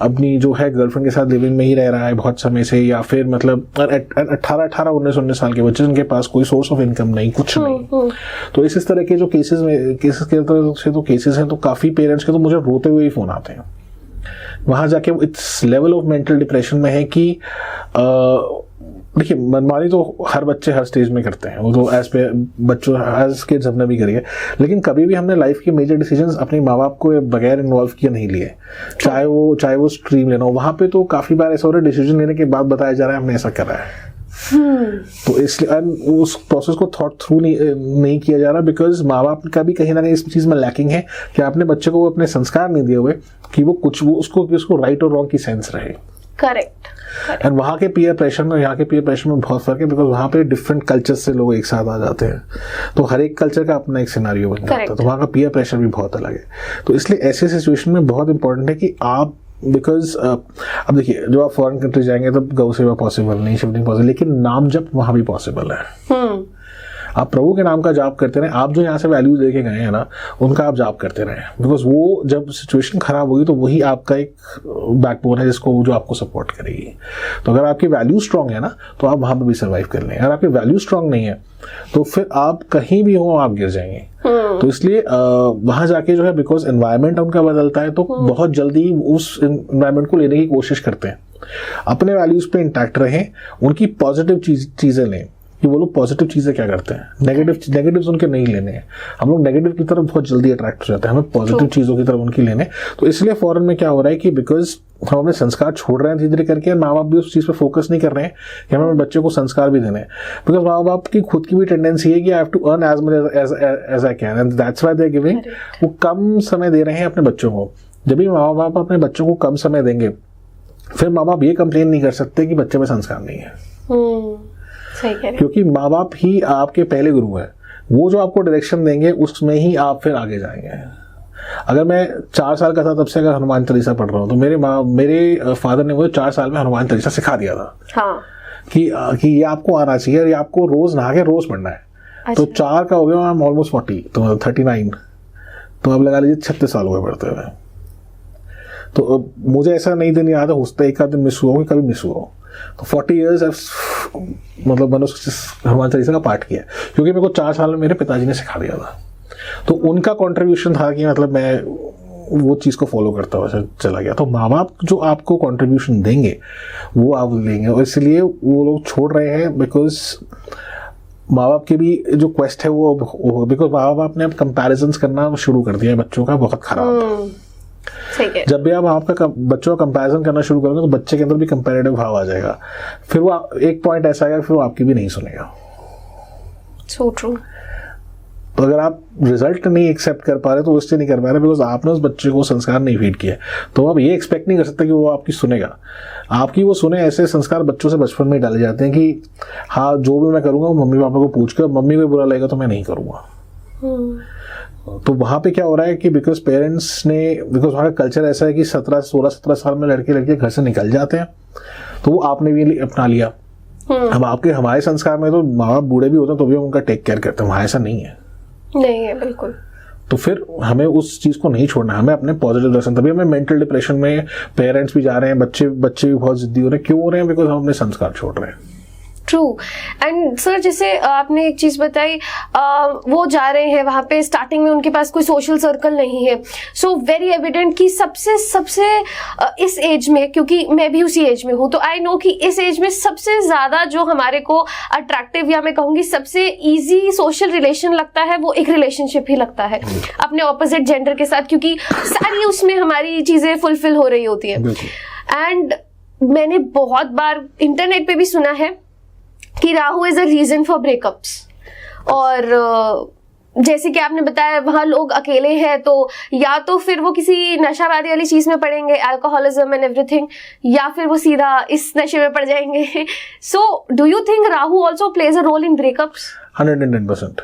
S3: अपनी जो है गर्लफ्रेंड के साथ लिविंग में ही रह रहा है बहुत समय से, या फिर मतलब 18-19 साल के बच्चे जिनके पास कोई सोर्स ऑफ इनकम नहीं, कुछ नहीं। तो इस तरह के जो केसेस हैं, तो काफ़ी पेरेंट्स के तो मुझे रोते हुए ही फ़ोन आते हैं। वहाँ जाके it's level of mental depression में है कि देखिए, मनमानी तो हर बच्चे हर स्टेज में करते हैं, वो तो एज किड्स हमने भी करी है, लेकिन कभी भी हमने लाइफ के मेजर डिसीजंस अपने माँ बाप को बगैर इन्वॉल्व किए नहीं लिए, चाहे वो स्ट्रीम लेना हो। वहाँ पे तो काफ़ी बार ऐसा हो रहा है, डिसीजन लेने के बाद बताया जा रहा है हमने ऐसा करा है। तो इसलिए उस प्रोसेस को थॉट थ्रू नहीं किया जा रहा, बिकॉज माँ बाप का भी कहीं ना कहीं इस चीज़ में लैकिंग है कि आपने बच्चे को अपने संस्कार नहीं दिए हुए कि वो उसको राइट और रॉन्ग की सेंस रहे।
S2: करेक्ट।
S3: एंड वहाँ के पीयर प्रेशर में यहाँ के पीयर प्रेशर में बहुत फर्क है, बिकॉज वहाँ पे डिफरेंट कल्चर से लोग एक साथ आ जाते हैं, तो हर एक कल्चर का अपना एक सिनेरियो बन जाता है, तो वहाँ का पीयर प्रेशर भी बहुत अलग है। तो इसलिए ऐसे सिचुएशन में बहुत इंपॉर्टेंट है कि आप, बिकॉज अब देखिए, जब आप फॉरेन कंट्री जाएंगे तब गौ सेवा पॉसिबल नहीं, शिफ्टिंग पॉसिबल, लेकिन नाम जप वहाँ भी पॉसिबल है। आप प्रभु के नाम का जाप करते रहें, आप जो यहाँ से वैल्यूज लेके गए हैं ना, उनका आप जाप करते रहें, बिकॉज वो जब सिचुएशन खराब होगी तो वही आपका एक बैकबोन है जो आपको सपोर्ट करेगी। तो अगर आपकी वैल्यू स्ट्रांग है ना, तो आप वहाँ पे भी सर्वाइव कर लें। अगर आपकी वैल्यू स्ट्रांग नहीं है तो फिर आप कहीं भी हो आप गिर जाएंगे। तो इसलिए वहाँ जाके जो है, बिकॉज एनवायरनमेंट उनका बदलता है, तो बहुत जल्दी उस एनवायरनमेंट को लेने की कोशिश करते हैं। अपने वैल्यूज पे इंटैक्ट रहें, उनकी पॉजिटिव चीज़ें लें, कि वो लोग पॉजिटिव चीज़ें क्या करते हैं, नेगेटिव्स उनके नहीं लेने हैं। हम लोग नेगेटिव की तरफ बहुत जल्दी अट्रैक्ट हो जाते हैं, हमें पॉजिटिव चीज़ों की तरफ उनकी लेने। तो इसलिए फॉरेन में क्या हो रहा है कि बिकॉज हम अपने संस्कार छोड़ रहे हैं धीरे धीरे करके, माँ बाप भी उस चीज़ पे फोकस नहीं कर रहे हैं कि हमें बच्चे को संस्कार भी देने हैं, बिकॉज माँ बाप की खुद की भी टेंडेंसी है कि I have to earn as much as I can, and that's why they are giving. वो कम समय दे रहे हैं अपने बच्चों को। जब भी माँ बाप अपने बच्चों को कम समय देंगे, फिर माँ बाप ये कंप्लेन नहीं कर सकते कि बच्चे में संस्कार नहीं है, क्योंकि माँ बाप ही आपके पहले गुरु हैं। वो जो आपको डायरेक्शन देंगे उसमें ही आप फिर आगे जाएंगे। अगर मैं 4 साल का था तब से अगर हनुमान चालीसा पढ़ रहा हूँ, तो मेरे फादर ने मुझे 4 साल में हनुमान चालीसा सिखा दिया था। हाँ। कि ये आपको आना चाहिए और ये आपको रोज नहा के रोज पढ़ना है। अच्छा। तो 4 का हो गया, आई एम ऑलमोस्ट 40, तो 39, तो अब लगा लीजिए 36 साल हो गए पढ़ते हुए। तो मुझे ऐसा नहीं दिन याद है, उसका एक आध दिन मिस हुआ, कभी मिस हुआ। तो 40 ईयर्स मतलब मैंने हनुमान चालीसा का पाठ किया, क्योंकि मेरे को 4 साल में मेरे पिताजी ने सिखा दिया था। तो उनका कंट्रीब्यूशन था कि मतलब मैं वो चीज़ को फॉलो करता हुआ चला गया। तो माँ बाप जो आपको कंट्रीब्यूशन देंगे वो आप लेंगे, और इसलिए वो लोग छोड़ रहे हैं, बिकॉज माँ बाप की भी जो क्वेस्ट है वो बिकॉज माँ बाप ने अब कंपैरिजंस करना शुरू कर दिया है बच्चों का, बहुत खराब।
S2: सही है।
S3: जब भी आप आपका बच्चों का कंपैरिजन करना शुरू करोगे तो बच्चे के अंदर भी कंपैरेटिव भाव आ जाएगा, फिर वो एक पॉइंट ऐसा आएगा फिर वो आपकी भी नहीं सुनेगा।
S2: So true.
S3: तो अगर आप रिजल्ट नहीं एक्सेप्ट कर पा रहे तो उससे नहीं कर पा रहे बिकॉज आपने उस बच्चे को संस्कार नहीं फीड किया, तो आप ये एक्सपेक्ट नहीं कर सकते कि वो आपकी सुनेगा। आपकी वो सुने, ऐसे संस्कार बच्चों से बचपन में डाले जाते हैं कि हाँ जो भी मैं करूँगा वो मम्मी पापा को पूछ कर, मम्मी को बुरा लगेगा तो मैं नहीं करूँगा। तो वहाँ पे क्या हो रहा है कि बिकॉज वहाँ का कल्चर ऐसा है कि 17 साल में लड़के लड़के घर से निकल जाते हैं, तो वो आपने भी अपना लिया। अब हमारे संस्कार में तो माँ बाप बूढ़े भी होते हैं तो भी उनका टेक केयर करते हैं, वहाँ ऐसा नहीं है
S2: बिल्कुल।
S3: तो फिर हमें उस चीज को नहीं छोड़ना, हमें अपने पॉजिटिव डायरेक्शन, तभी हमें मेंटल डिप्रेशन में पेरेंट्स भी जा रहे हैं, बच्चे भी बहुत जिद्दी हो रहे हैं। क्यों हो रहे हैं? बिकॉज हम अपने संस्कार छोड़ रहे हैं।
S2: ट्रू। एंड सर जैसे आपने एक चीज बताई, वो जा रहे हैं वहां पे, स्टार्टिंग में उनके पास कोई सोशल सर्कल नहीं है, सो वेरी एविडेंट कि सबसे इस एज में, क्योंकि मैं भी उसी एज में हूँ, तो आई नो कि इस एज में सबसे ज्यादा जो हमारे को अट्रैक्टिव या मैं कहूँगी सबसे इजी सोशल रिलेशन लगता है वो एक रिलेशनशिप ही लगता है अपने ऑपोजिट जेंडर के साथ, क्योंकि सारी उसमें हमारी चीजें फुलफिल हो रही होती है। एंड मैंने बहुत बार इंटरनेट पे भी सुना है कि Rahu is a reason for breakups, और जैसे कि आपने बताया वहां लोग अकेले हैं तो या तो फिर वो किसी नशाबादी वाली चीज में पड़ेंगे, अल्कोहलिज्म एंड एवरीथिंग, या फिर वो सीधा इस नशे में पड़ जाएंगे। So do you think Rahu also plays a role in breakups?
S3: 110%।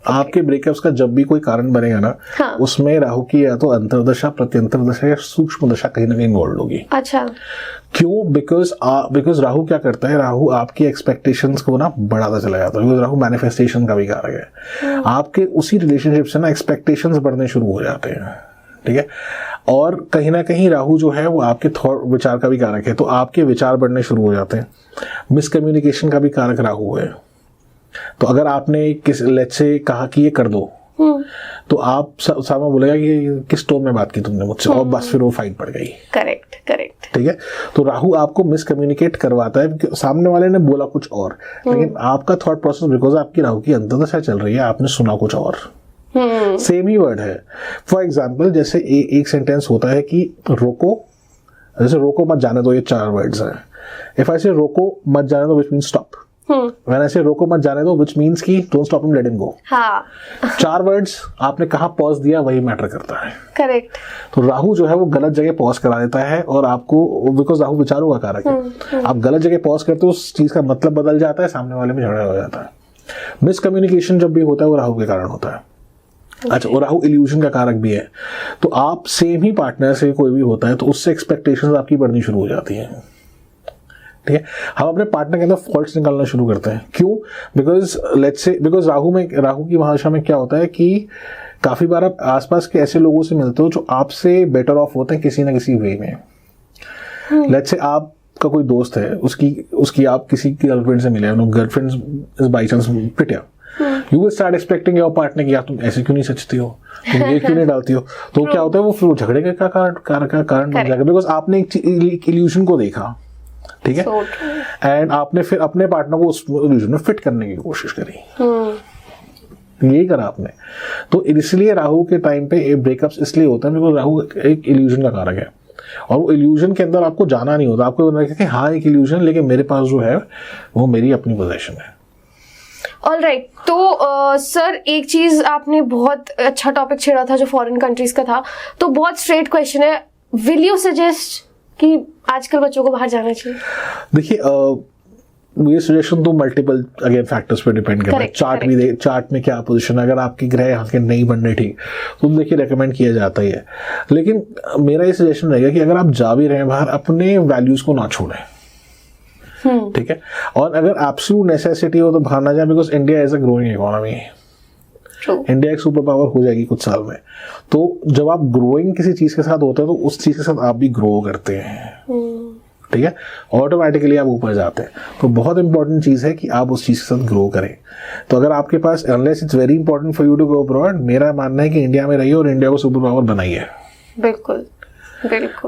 S3: आपके ब्रेकअप्स का जब भी कोई कारण बनेगा ना, हाँ। उसमें राहु की या तो अंतर्दशा, प्रत्यंतर दशा या सूक्ष्म दशा कहीं ना कहीं इन्वॉल्व होगी।
S2: अच्छा,
S3: क्यों? बिकॉज राहु क्या करता है, राहु आपकी एक्सपेक्टेशंस को ना बढ़ाता चला जाता है, बिकॉज राहु मैनिफेस्टेशन का भी कारक है। आपके उसी रिलेशनशिप से ना एक्सपेक्टेशंस बढ़ने शुरू हो जाते हैं, ठीक है। और कहीं ना कहीं राहु जो है वो आपके थॉट विचार का भी कारक है, तो आपके विचार बढ़ने शुरू हो जाते हैं। मिसकम्युनिकेशन का भी कारक राहु है। तो अगर आपने लेट्स से कहा कि ये कर दो, तो आप सामने बोलेगा कि किस टोन में बात की तुमने मुझसे, और बस फिर वो फाइट पड़ गई।
S2: करेक्ट,
S3: ठीक है। तो राहु आपको मिसकम्युनिकेट करवाता है, सामने वाले ने बोला कुछ और, लेकिन आपका थॉट प्रोसेस, बिकॉज आपकी राहु की अंतर्दशा चल रही है, आपने सुना कुछ और। सेम ही वर्ड है। फॉर एग्जाम्पल जैसे एक सेंटेंस होता है कि रोको, जैसे रोको मत जाने दो, ये 4 वर्ड्स हैं। इफ आई से रोको मत जाने दो, which means stop. When I say रोको मत जाने दो, which means कि don't stop him, let him go। हाँ। 4 वर्ड्स आपने कहाँ पॉज दिया वही मैटर करता है।
S2: करेक्ट।
S3: तो राहु जो है वो गलत जगह पॉज करा देता है, और आपको, बिकॉज राहु विचारों का कारक है, आप गलत जगह पॉज करते हो, उस चीज का मतलब बदल जाता है, सामने वाले में झगड़ा हो जाता है। मिसकम्युनिकेशन जब भी होता है वो राहु के कारण होता है। अच्छा, और राहु इल्यूजन का कारक भी है। तो आप सेम ही पार्टनर से कोई भी होता है तो उससे एक्सपेक्टेशंस आपकी बढ़नी शुरू हो जाती है, ठीक है। हम अपने पार्टनर के अंदर फॉल्ट्स निकालना शुरू करते हैं। क्यों? बिकॉज राहु की भाषा में क्या होता है कि काफी बार आप आसपास के ऐसे लोगों से मिलते हो जो आपसे बेटर ऑफ होते हैं किसी ना किसी वे में। लेट्स से आपका कोई दोस्त है, उसकी आप किसी गर्लफ्रेंड से मिले, गर्लफ्रेंड बाई चांस पिटिया, you will start expecting your partner कि यार तुम ऐसे क्यों नहीं सचती हो, तुम ये क्यों नहीं डालती हो। तो क्या होता है, वो फिर झगड़े का कारण बन जाएगा, बिकॉज आपने एक इल्यूजन को देखा, ठीक है, एंड आपने फिर अपने पार्टनर को उस इल्यूजन में फिट करने की कोशिश करी। यही करा आपने। तो इसलिए राहु के टाइम पे ब्रेकअप्स इसलिए होता है बिकॉज राहु एक इल्यूजन का कारक है, और वो इल्यूजन के अंदर आपको जाना नहीं होता, आपको लगता है कि हाँ एक इल्यूजन, लेकिन मेरे पास जो है वो मेरी अपनी पोजीशन है।
S2: ऑलराइट। तो सर एक चीज आपने बहुत अच्छा टॉपिक छेड़ा था जो फॉरेन कंट्रीज का था, तो बहुत स्ट्रेट क्वेश्चन है, विल यू सजेस्ट कि आजकल बच्चों को बाहर जाना चाहिए?
S3: देखिए, ये सजेशन तो मल्टीपल अगेन फैक्टर्स पे डिपेंड करता है। चार्ट में क्या पोजीशन है, अगर आपकी ग्रह यहाँ के नहीं बन रही ठीक, तो देखिए रेकमेंड किया जाता ही है। लेकिन मेरा ये सजेशन रहेगा कि अगर आप जा भी रहे हैं बाहर, अपने वैल्यूज को ना छोड़ें, ठीक है। और अगर एब्सोल्यूट नेसेसिटी हो तो बाहर ना जाए, because India is a growing economy. India एक सुपर पावर हो जाएगी कुछ साल में। तो जब आप ग्रोइंग किसी चीज के साथ होते हैं तो उस चीज के साथ आप भी ग्रो करते हैं, ठीक है, ऑटोमेटिकली आप ऊपर जाते हैं। तो बहुत इंपॉर्टेंट चीज है कि आप उस चीज के साथ ग्रो करें। तो अगर आपके पास, unless it's very important for you to go abroad, मेरा मानना है कि इंडिया में रहिए और इंडिया को सुपर पावर बनाइए।
S2: बिल्कुल।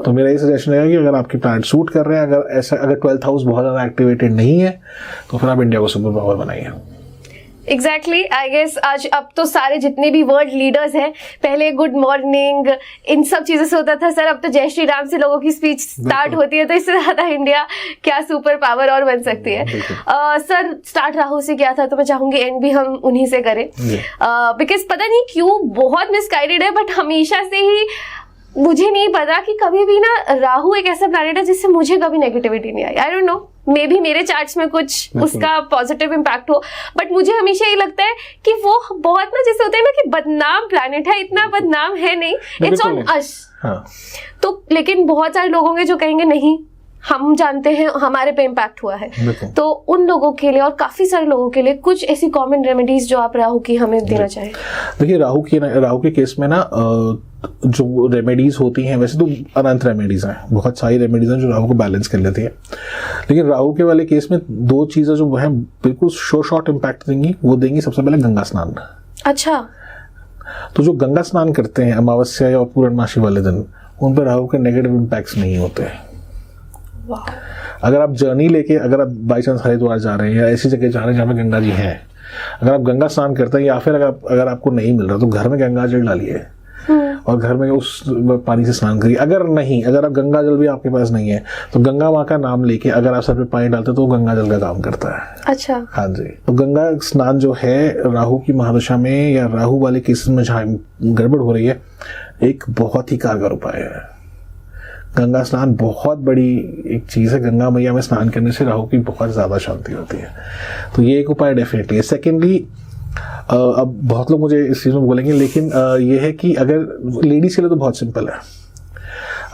S3: तो मेरा ये सजेशन है कि अगर आपके प्लान सूट कर रहे हैं, अगर 12th हाउस बहुत ज्यादा एक्टिवेटेड नहीं है, तो फिर आप इंडिया को सुपर पावर बनाइए।
S2: एग्जैक्टली आई गेस आज अब तो सारे जितने भी वर्ल्ड लीडर्स हैं, पहले गुड मॉर्निंग इन सब चीजों से होता था सर, अब तो जय श्री राम से लोगों की स्पीच स्टार्ट होती है, तो इससे ज्यादा इंडिया क्या सुपर पावर और बन सकती है। सर स्टार्ट राहुल से किया था, तो मैं चाहूंगी एंड भी हम उन्हीं से करें, बिकॉज पता नहीं क्यों बहुत मिसगाइडेड है, बट हमेशा से ही मुझे नहीं पता कि कभी भी ना राहु एक ऐसा प्लैनेट है जिससे मुझे कभी नेगेटिविटी नहीं आई। I don't know, maybe मेरे चार्ट्स में कुछ उसका पॉजिटिव इम्पैक्ट हो, बट मुझे हमेशा ये लगता है कि वो बहुत ना जैसे होता है ना कि बदनाम प्लैनेट है, इतना बदनाम है नहीं, इट्स ऑन अस। तो लेकिन बहुत सारे लोग होंगे जो कहेंगे नहीं हम जानते हैं हमारे पे इम्पैक्ट हुआ है, तो उन लोगों के लिए और काफी सारे लोगों के लिए कुछ ऐसी कॉमन रेमेडीज जो आप राहु की हमें देना चाहें।
S3: देखिए राहु के केस में ना जो रेमेडीज होती हैं, वैसे तो अनंत रेमेडीज हैं, बहुत सारी रेमेडीज हैं जो राहु को बैलेंस कर लेती है, लेकिन राहु के वाले केस में दो चीजें जो है बिल्कुल शॉर्ट इम्पैक्ट देंगी, वो देंगी सबसे पहले गंगा स्नान।
S2: अच्छा,
S3: तो जो गंगा स्नान करते हैं अमावस्या या पूर्णमासी वाले दिन, उन पर राहु के नेगेटिव इम्पैक्ट्स नहीं होते हैं। अगर आप जर्नी लेके अगर आप बाई चांस हरिद्वार जा रहे हैं या ऐसी जगह जा रहे हैं जहाँ पे गंगा जी है, अगर आप गंगा स्नान करते हैं या फिर अगर आपको नहीं मिल रहा तो घर में गंगा जल डालिए और घर में उस पानी से स्नान करिए। अगर आप गंगा जल भी आपके पास नहीं है तो गंगा माँ का नाम लेके अगर आप सर पे पानी डालते तो गंगा जल का काम करता है।
S2: अच्छा,
S3: हाँ जी। तो गंगा स्नान जो है राहु की महादशा में या राहु वाले केसेस में जहाँ गड़बड़ हो रही है, एक बहुत ही कारगर उपाय है। गंगा स्नान बहुत बड़ी एक चीज़ है, गंगा मैया में स्नान करने से राहु की बहुत ज़्यादा शांति होती है, तो ये एक उपाय डेफिनेटली है। सेकेंडली, अब बहुत लोग मुझे इस चीज़ में बोलेंगे, लेकिन ये है कि अगर लेडीज के लिए तो बहुत सिंपल है।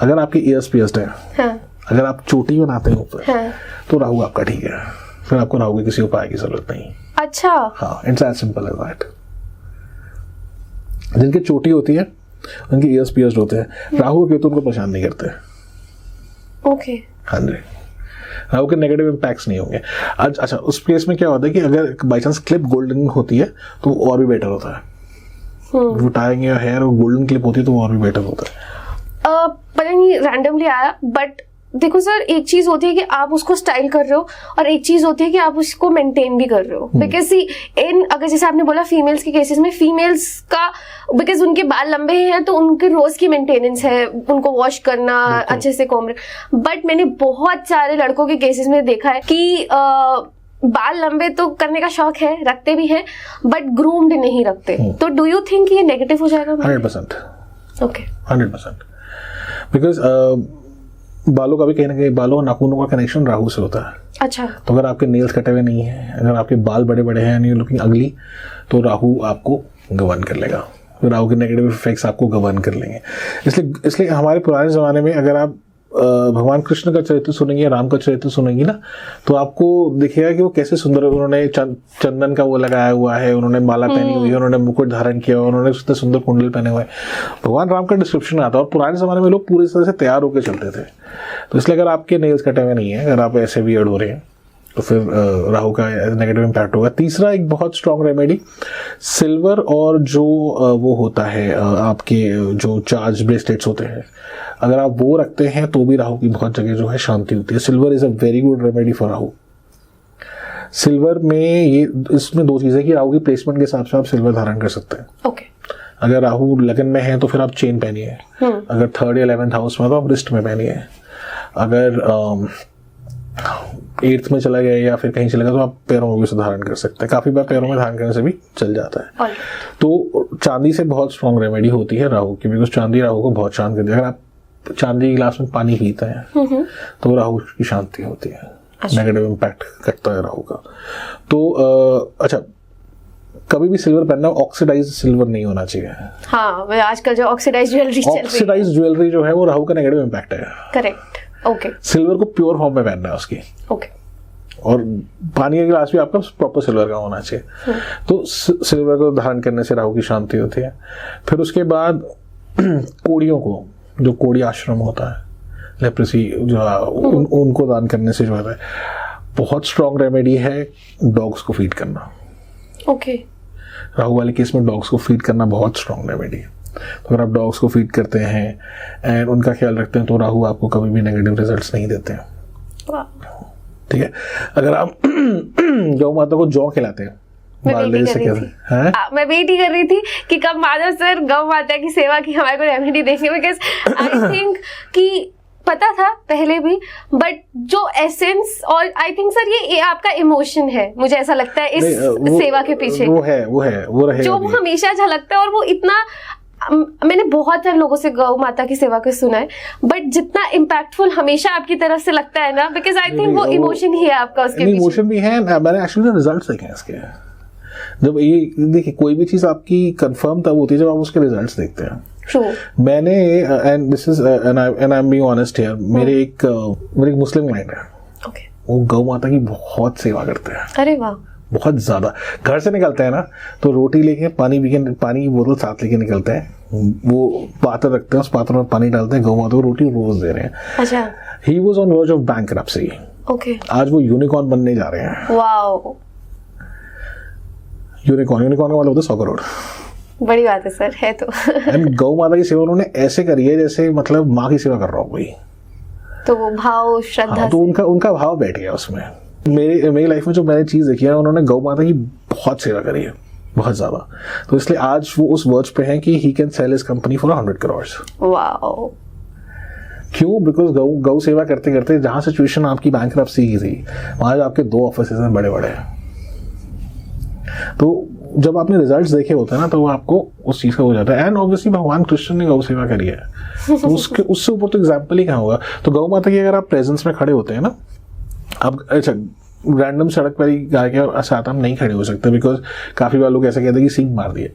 S3: अगर आपके ईयर्स पियर्स्ड है, हाँ। अगर आप चोटी बनाते हैं ऊपर, हाँ। तो राहु आपका ठीक है, फिर आपको राहु के किसी उपाय की जरूरत नहीं।
S2: अच्छा,
S3: हाँ, it's as simple as that. जिनकी चोटी होती है उनके ईयर्स पियर्स्ड होते हैं, राहु के तो उनको परेशान नहीं करते।
S2: ओके,
S3: हाँ जी, राहु के नेगेटिव इम्पैक्ट्स नहीं होंगे। अच्छा, उस केस में क्या होता है कि अगर बाई चांस क्लिप गोल्डन होती है तो और भी बेटर होता है। वो टाइंग या हेयर और गोल्डन क्लिप होती है तो और भी बेटर होता है।
S2: पता नहीं रैंडमली आया, बट देखो सर, एक चीज होती है कि आप उसको स्टाइल कर रहे हो और एक चीज होती है कि आप उसको मेंटेन भी कर रहे हो। बिकॉज अगर जैसे आपने बोला फीमेल्स के केसेस में, फीमेल्स का बिकॉज उनके बाल लंबे हैं तो उनके रोज की मेंटेनेंस है, उनको वॉश करना, अच्छे से कोम्ब। बट मैंने बहुत सारे लड़कों के केसेस में देखा है कि बाल लंबे तो करने का शौक है, रखते भी हैं, बट ग्रूम्ड नहीं रखते। तो डू यू थिंक ये नेगेटिव हो जाएगा?
S3: 100%।
S2: ओके,
S3: 100%। बिकॉज बालों का भी कहीं ना कहीं, बालों और नाखूनों का कनेक्शन राहु से होता है।
S2: अच्छा,
S3: तो अगर आपके नेल्स कटे हुए नहीं है, अगर आपके बाल बड़े बड़े हैं, नहीं लुकिंग अगली, तो राहु आपको गवर्न कर लेगा, राहु के नेगेटिव इफेक्ट्स आपको गवर्न कर लेंगे। इसलिए हमारे पुराने ज़माने में अगर आप भगवान कृष्ण का चरित्र सुनेंगे, राम का चरित्र सुनेंगी ना, तो आपको दिखेगा कि वो कैसे सुंदर, उन्होंने चंदन का वो लगाया हुआ है, उन्होंने माला पहनी हुई है, उन्होंने मुकुट धारण किया हुआ, उन्होंने इतने सुंदर कुंडल पहने हुए। भगवान राम का डिस्क्रिप्शन आता है, और पुराने ज़माने में लोग पूरी तरह से तैयार होकर चलते थे। तो इसलिए अगर आपके नेल्स कटे हुए नहीं है, अगर आप ऐसे वियर्ड हो रहे हैं, तो फिर राहु का नेगेटिव इम्पैक्ट होगा। तीसरा एक बहुत स्ट्रॉन्ग रेमेडी, सिल्वर और जो वो होता है आपके जो चार्ज ब्रेसलेट्स होते हैं, अगर आप वो रखते हैं तो भी राहु की बहुत जगह जो है शांति होती है। Silver is a very good remedy for Rahu. Silver में ये इसमें दो चीज़ें कि राहु की प्लेसमेंट के हिसाब से आप सिल्वर धारण कर सकते हैं।
S2: ओके,
S3: अगर राहु लगन में है तो फिर आप चेन पहनिए, अगर 3rd या 11th हाउस में तो आप रिस्ट में पहनिए, अगर 8th में चला गया या फिर कहीं चला गया तो आप पैरों में भी उसे धारण कर सकते हैं। काफ़ी बार पैरों में धारण करने से भी चल जाता है। तो चांदी से बहुत स्ट्रॉन्ग रेमेडी होती है राहु की, बिकॉज चांदी राहु को बहुत शांत करती है। अगर आप चांदी के गिलास में पानी पीते हैं तो राहु की शांति होती है, नेगेटिव इम्पैक्ट करता है राहु का। तो अच्छा, कभी भी सिल्वर पहनना, ऑक्सीडाइज सिल्वर नहीं होना चाहिए।
S2: हाँ, आजकल जो ऑक्सीडाइज ज्वेलरी चल रही है,
S3: ऑक्सीडाइज ज्वेलरी जो है वो राहु का नेगेटिव इम्पैक्ट है।
S2: Correct, okay.
S3: सिल्वर को प्योर फॉर्म में पहनना है उसकी,
S2: ओके।
S3: और पानी का गिलास भी आपका प्रॉपर सिल्वर का होना चाहिए। तो सिल्वर को धारण करने से राहु की शांति होती है। फिर उसके बाद कोड़ियों को, जो कोड़ी आश्रम होता है, लेप्रेसी जो उनको दान करने से जो है बहुत स्ट्रॉन्ग रेमेडी है डॉग्स को फीड करना।
S2: ओके,
S3: राहु वाले केस में डॉग्स को फीड करना बहुत स्ट्रॉन्ग रेमेडी है। तो अगर आप डॉग्स को फीड करते हैं एंड उनका ख्याल रखते हैं तो राहु आपको कभी भी नेगेटिव रिजल्ट्स नहीं देते हैं। ठीक है, अगर आप गौ माता को जौ खिलाते हैं
S2: मैं वेट ही कर रही थी। मैं वेट ही कर रही थी कि कब माधव सर गौ माता की सेवा की हमारे को रेमेडी देंगे, बिकॉज आई थिंक कि पता था पहले भी, बट जो एसेंस, और आई थिंक सर ये आपका इमोशन है, मुझे ऐसा लगता है इस सेवा के पीछे वो रहेगा, जो वो हमेशा झलकता है। और वो इतना, मैंने बहुत सारे लोगों से गौ माता की सेवा को सुना है, बट जितना इम्पैक्टफुल हमेशा आपकी तरफ से लगता है ना, बिकॉज आई थिंक वो इमोशन ही है आपका उसके पीछे।
S3: इमोशन भी है, मैंने एक्चुअली रिजल्ट्स देखे हैं इसके। जब ये देखिए, कोई भी चीज आपकी कंफर्म तब होती है जब आप उसके रिजल्ट्स देखते हैं।
S2: True.
S3: मैंने and this is and I am being honest here, मेरे एक मुस्लिम क्लाइंट है,
S2: okay.
S3: वो गौ माता की बहुत सेवा करते हैं।
S2: अरे वाह,
S3: बहुत ज्यादा। घर से निकलते हैं ना तो रोटी लेके पानी की बोतल साथ लेके निकलते हैं, वो पात्र रखते हैं, उस पात्र में पानी डालते हैं, गौ माता को रोटी रोज दे रहे हैं।
S2: अच्छा।
S3: He was on verge of bankruptcy.
S2: Okay.
S3: आज वो यूनिकॉर्न बनने जा रहे हैं।
S2: वाओ।
S3: यूनिकॉर्न का मतलब होता है 100 करोड़।
S2: बड़ी बात है सर, है तो।
S3: एंड गौ माता की सेवा उन्होंने ऐसे करी है जैसे मतलब माँ की सेवा कर रहा हूँ कोई।
S2: तो वो भाव, श्रद्धा।
S3: हाँ, तो उनका भाव बैठ गया उसमें। मेरी लाइफ में जो मैंने चीज देखी है, उन्होंने गौ माता की बहुत सेवा करी है, बहुत ज्यादा। तो इसलिए आज वो उस वर्ज पे हैं कि he can sell his company for 100 crore.
S2: Wow.
S3: क्यों? बिकॉज गौ सेवा करते करते जहां सिचुएशन आपकी बैंकरप्सी की थी, वहां आपके 2 ऑफिसेज हैं बड़े बड़े। तो जब आपने रिजल्ट्स देखे होते हैं ना, तो वो आपको उस चीज का हो जाता है। एंड ऑब्वियसली भगवान कृष्ण ने गौ सेवा करी है, तो उससे ऊपर तो एग्जाम्पल ही कहाँ होगा। तो गौ माता की अगर आप प्रेजेंस में खड़े होते हैं ना, आप अच्छा रैंडम सड़क पर ही जाके और साथ हम नहीं खड़े हो सकते, बिकॉज काफी बार लोग ऐसा कहते हैं कि सींग मार दिए।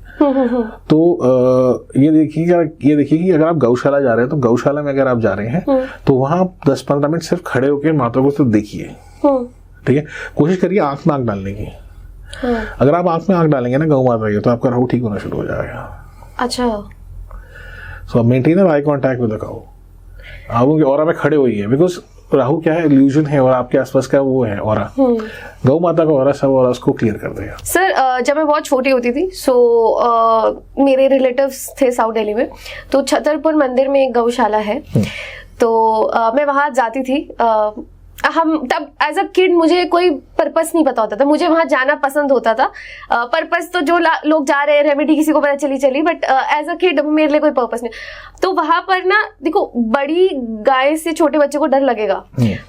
S3: तो ये देखिए कि अगर आप गौशाला जा रहे हैं, तो गौशाला में अगर आप जा रहे हैं तो वहां आप 10-15 मिनट सिर्फ खड़े होकर माता को सिर्फ देखिए, ठीक है। कोशिश करिए आंख में आंख डालने की। अगर आप आंख में आंख डालेंगे ना गौ माता की, तो आपका राहु ठीक होना शुरू हो जाएगा।
S2: अच्छा।
S3: सो maintain eye contact with the cow. आप उनके ऑरा में खड़े होइए, बिकॉज राहु क्या है, इल्यूजन है, और आपके आसपास का वो है ऑरा। गौ माता का ऑरा सब ऑरा उसको क्लियर कर देगा।
S2: सर जब मैं बहुत छोटी होती थी, मेरे रिलेटिव्स थे साउथ दिल्ली में, तो छतरपुर मंदिर में एक गौशाला है, तो मैं वहां जाती थी। हम तब एज अ किड मुझे कोई पर्पस नहीं पता होता था, मुझे वहां जाना पसंद होता था। पर्पस तो जो लोग जा रहे हैं, रेमेडी किसी को पता चली, बट एज अ किड मेरे लिए कोई पर्पस नहीं। तो वहां पर ना देखो, बड़ी गाय से छोटे बच्चे को डर लगेगा,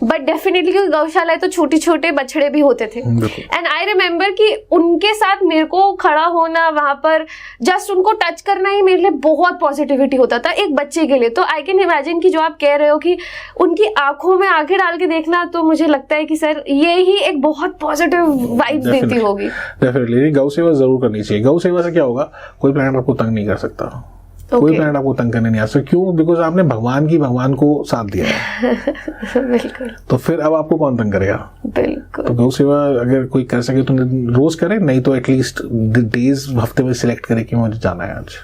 S2: बट डेफिनेटली क्योंकि गौशाला है तो छोटे छोटे बछड़े भी होते थे। एंड आई रिमेम्बर कि उनके साथ मेरे को खड़ा होना, वहां पर जस्ट उनको टच करना ही मेरे लिए बहुत पॉजिटिविटी होता था एक बच्चे के लिए। तो आई कैन इमेजिन कि जो आप कह रहे हो कि उनकी आंखों में आंखें डाल के देखना, तो मुझे लगता है कि सर ये ही एक बहुत पॉजिटिव वाइब देती होगी।
S3: डेफिनेटली गौ सेवा जरूर करनी चाहिए। गौ सेवा से क्या होगा, कोई प्लांट आपको तंग नहीं कर सकता। कोई प्लांट आपको तंग करने नहीं आ सकता। क्यों? बिकॉज आपने भगवान को साथ दिया है।
S2: बिल्कुल।
S3: तो फिर अब आपको कौन तंग करेगा?
S2: बिल्कुल।
S3: तो गौ सेवा अगर कोई कर सके तो रोज करे, नहीं तो एटलीस्ट डेज हफ्ते में सिलेक्ट करे कि मुझे जाना है आज।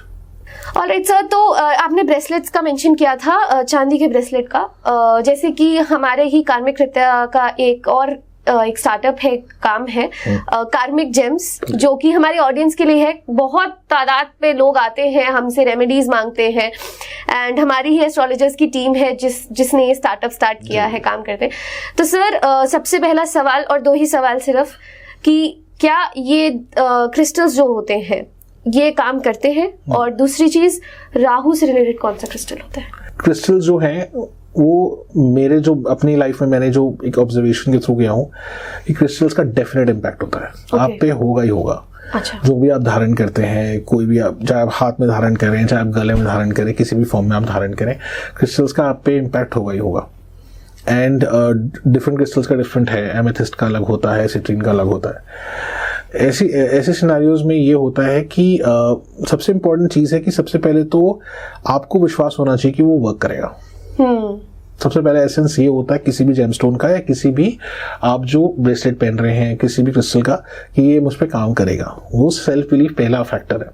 S2: ऑलराइट सर, तो आपने ब्रेसलेट्स का मेंशन किया था, चांदी के ब्रेसलेट का। जैसे कि हमारे ही कार्मिक कृत्या का एक स्टार्टअप है, काम है कार्मिक जेम्स, जो कि हमारी ऑडियंस के लिए है। बहुत तादाद पे लोग आते हैं, हमसे रेमेडीज मांगते हैं, एंड हमारी ही एस्ट्रोलॉजर्स की टीम है जिसने ये स्टार्टअप स्टार्ट किया है, काम करते हैं। तो सर सबसे पहला सवाल, और 2 ही सवाल सिर्फ, कि क्या ये क्रिस्टल्स जो होते हैं ये काम करते हैं, और दूसरी चीज राहु से रिलेटेड कौन सा क्रिस्टल होता है?
S3: क्रिस्टल जो हैं वो मेरे जो अपनी लाइफ में मैंने जो एक ऑब्जर्वेशन के थ्रू गया हूँ कि क्रिस्टल्स का डेफिनेट इम्पैक्ट होता है। आप पे होगा ही होगा।
S2: अच्छा। जो
S3: भी आप धारण करते हैं, कोई भी आप, चाहे आप हाथ में धारण करें, चाहे आप गले में धारण करें, किसी भी फॉर्म में आप धारण करें, क्रिस्टल्स का आप पे इम्पैक्ट होगा ही होगा। एंड डिफरेंट क्रिस्टल्स का डिफरेंट है। एमेथिस्ट का अलग होता है, सिट्रीन का अलग होता है। ऐसे सिनेरियोज में ये होता है कि सबसे इम्पोर्टेंट चीज़ है कि सबसे पहले तो आपको विश्वास होना चाहिए कि वो वर्क करेगा। सबसे पहले एसेंस ये होता है किसी भी जेमस्टोन का, या किसी भी आप जो ब्रेसलेट पहन रहे हैं, किसी भी क्रिस्टल का, कि ये मुझ पे काम करेगा। वो सेल्फ बिलीफ पहला फैक्टर है।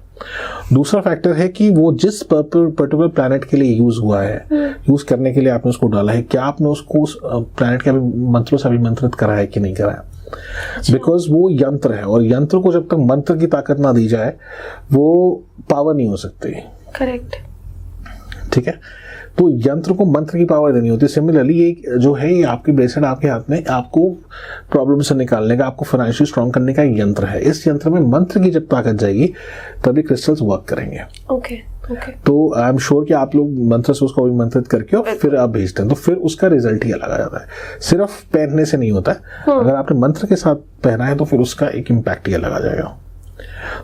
S3: दूसरा फैक्टर है कि वो जिस पर्टिकुलर प्लैनेट के लिए यूज हुआ है, यूज करने के लिए आपने उसको डाला है, क्या आपने उसको उस प्लैनेट के मंत्रों से अभिमंत्रित करा है कि नहीं करा है। बिकॉज वो यंत्र है, और यंत्र को जब तक मंत्र की ताकत ना दी जाए वो पावर नहीं हो सकती।
S2: करेक्ट।
S3: ठीक है। तो यंत्र को मंत्र की पावर देनी होती है। सिमिलरली ये जो है ये आपकी ब्रेसलेट आपके हाथ में आपको प्रॉब्लम से निकालने का, आपको फाइनेंशियली स्ट्रॉन्ग करने का एक यंत्र है। इस यंत्र में मंत्र की जब ताकत जाएगी तभी क्रिस्टल्स वर्क करेंगे।
S2: Okay okay.
S3: तो आई एम श्योर कि आप लोग मंत्र से उसको अभिमंत्रित करके और फिर आप भेजते हैं, तो फिर उसका रिजल्ट ही अलग आ जाता है। सिर्फ पहनने से नहीं होता है, अगर आपने मंत्र के साथ पहना है तो फिर उसका एक इम्पैक्ट ही अलग आ जाएगा।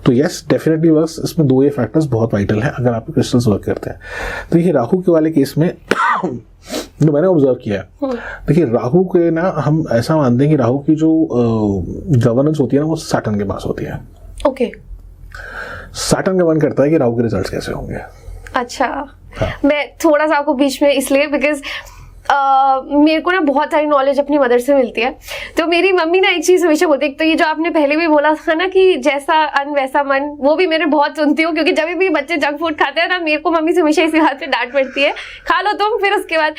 S3: तो यस, डेफिनेटली वर्क्स। इसमें दो ये फैक्टर्स बहुत वाइटल हैं अगर आपके क्रिस्टल्स वर्क करते हैं। तो ये राहु के वाले केस में जो मैंने ऑब्जर्व किया है, देखिए राहु के ना हम ऐसा मानते हैं कि राहु की जो गवर्नेंस होती है ना वो सैटर्न के पास होती है।
S2: ओके।
S3: सैटर्न गवर्न करता है कि राहु के रिजल्ट्स कैसे होंगे।
S2: अच्छा।
S3: हाँ।
S2: मैं थोड़ा सा आपको बीच में इसलिए बिकॉज मेरे को ना बहुत सारी नॉलेज अपनी मदर से मिलती है। तो मेरी मम्मी ना एक चीज हमेशा बोलती है, तो ये जो आपने पहले भी बोला था ना कि जैसा अन्न वैसा मन, वो भी मैंने बहुत सुनती हूँ, क्योंकि जब भी बच्चे जंक फूड खाते हैं ना मेरे को मम्मी से हमेशा इसी बात पे डांट पड़ती है, खा लो तुम। फिर उसके बाद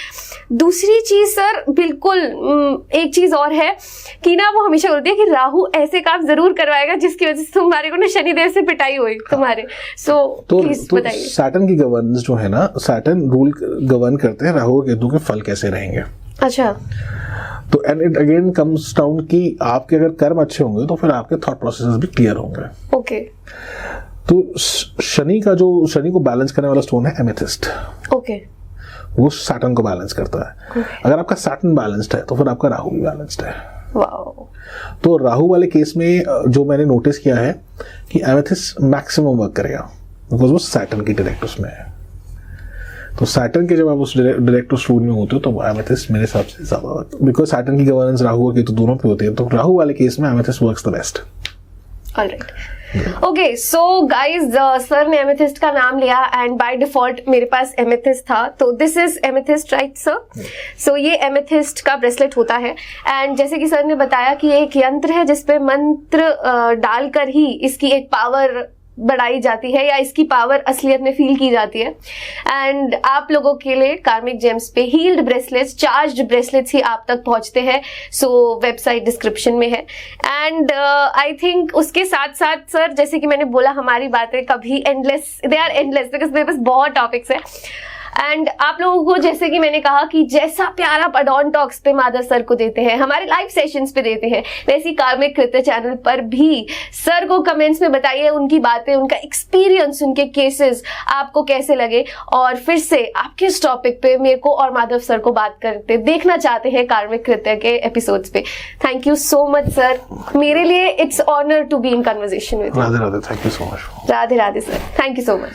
S2: दूसरी चीज सर बिल्कुल एक चीज और है कि ना वो हमेशा बोलती है कि राहु ऐसे काम जरूर करवाएगा जिसकी वजह से तुम्हारे को ना शनिदेव से पिटाई हुई तुम्हारे। सो प्लीज बताइए।
S3: सैटर्न की गवर्नेंस जो है ना, सैटर्न रूल गवर्न करते हैं राहु और केतु के फल कैसे रहेंगे।
S2: अच्छा।
S3: तो and it again comes down कि आपके अगर कर्म अच्छे होंगे तो फिर आपके थॉट प्रोसेसेस भी क्लियर होंगे।
S2: ओके।
S3: तो शनि को बैलेंस करने वाला स्टोन है एमेथिस्ट।
S2: ओके।
S3: वो सैटर्न को बैलेंस करता है। अगर आपका सैटर्न बैलेंस्ड है तो फिर आपका राहु भी बैलेंस्ड है।
S2: वाओ।
S3: तो राहु वाले केस में जो मैंने नोटिस किया है कि एमेथिस्ट मैक्सिमम वर्क करेगा बिकॉज वो सैटर्न की डायरेक्ट उसमें है। तो सैटर्न के जब आप उस डायरेक्ट उस रूल में होते हो तो एमेथिस्ट मेरे हिसाब से ज्यादा वर्क, बिकॉज सैटर्न की गवर्नेंस राहु और केतु दोनों पे होती है। तो राहु वाले केस में amethyst works the best.
S2: Alright. Okay, so guys sir ने एमेथिस्ट का नाम लिया एंड बाय डिफॉल्ट मेरे पास एमेथिस्ट था, तो this is amethyst right sir? So ये एमेथिस्ट का ब्रेसलेट होता है एंड जैसे कि सर ने बताया कि एक यंत्र है जिसपे मंत्र डालकर ही इसकी एक पावर बढ़ाई जाती है या इसकी पावर असलियत में फील की जाती है। एंड आप लोगों के लिए कार्मिक जेम्स पे हील्ड ब्रेसलेट्स, चार्ज्ड ब्रेसलेट्स ही आप तक पहुंचते हैं। सो वेबसाइट डिस्क्रिप्शन में है। एंड आई थिंक उसके साथ साथ सर जैसे कि मैंने बोला हमारी बातें कभी endless, they are endless because मेरे पास बहुत टॉपिक्स है। एंड आप लोगों को जैसे कि मैंने कहा कि जैसा प्यार आप अडॉन टॉक्स पे माधव सर को देते हैं, हमारे लाइव सेशंस पे देते हैं, वैसी कार्मिक कृत्य चैनल पर भी सर को कमेंट्स में बताइए उनकी बातें, उनका एक्सपीरियंस, उनके केसेस आपको कैसे लगे। और फिर से आप किस टॉपिक पे मेरे को और माधव सर को बात करते देखना चाहते हैं कार्मिक कृत्य के एपिसोड्स पे। Thank you so much sir, मेरे लिए it's honour to be in conversation with you.
S3: Radhe Radhe, thank you so much.
S2: Radhe Radhe sir, thank you so much.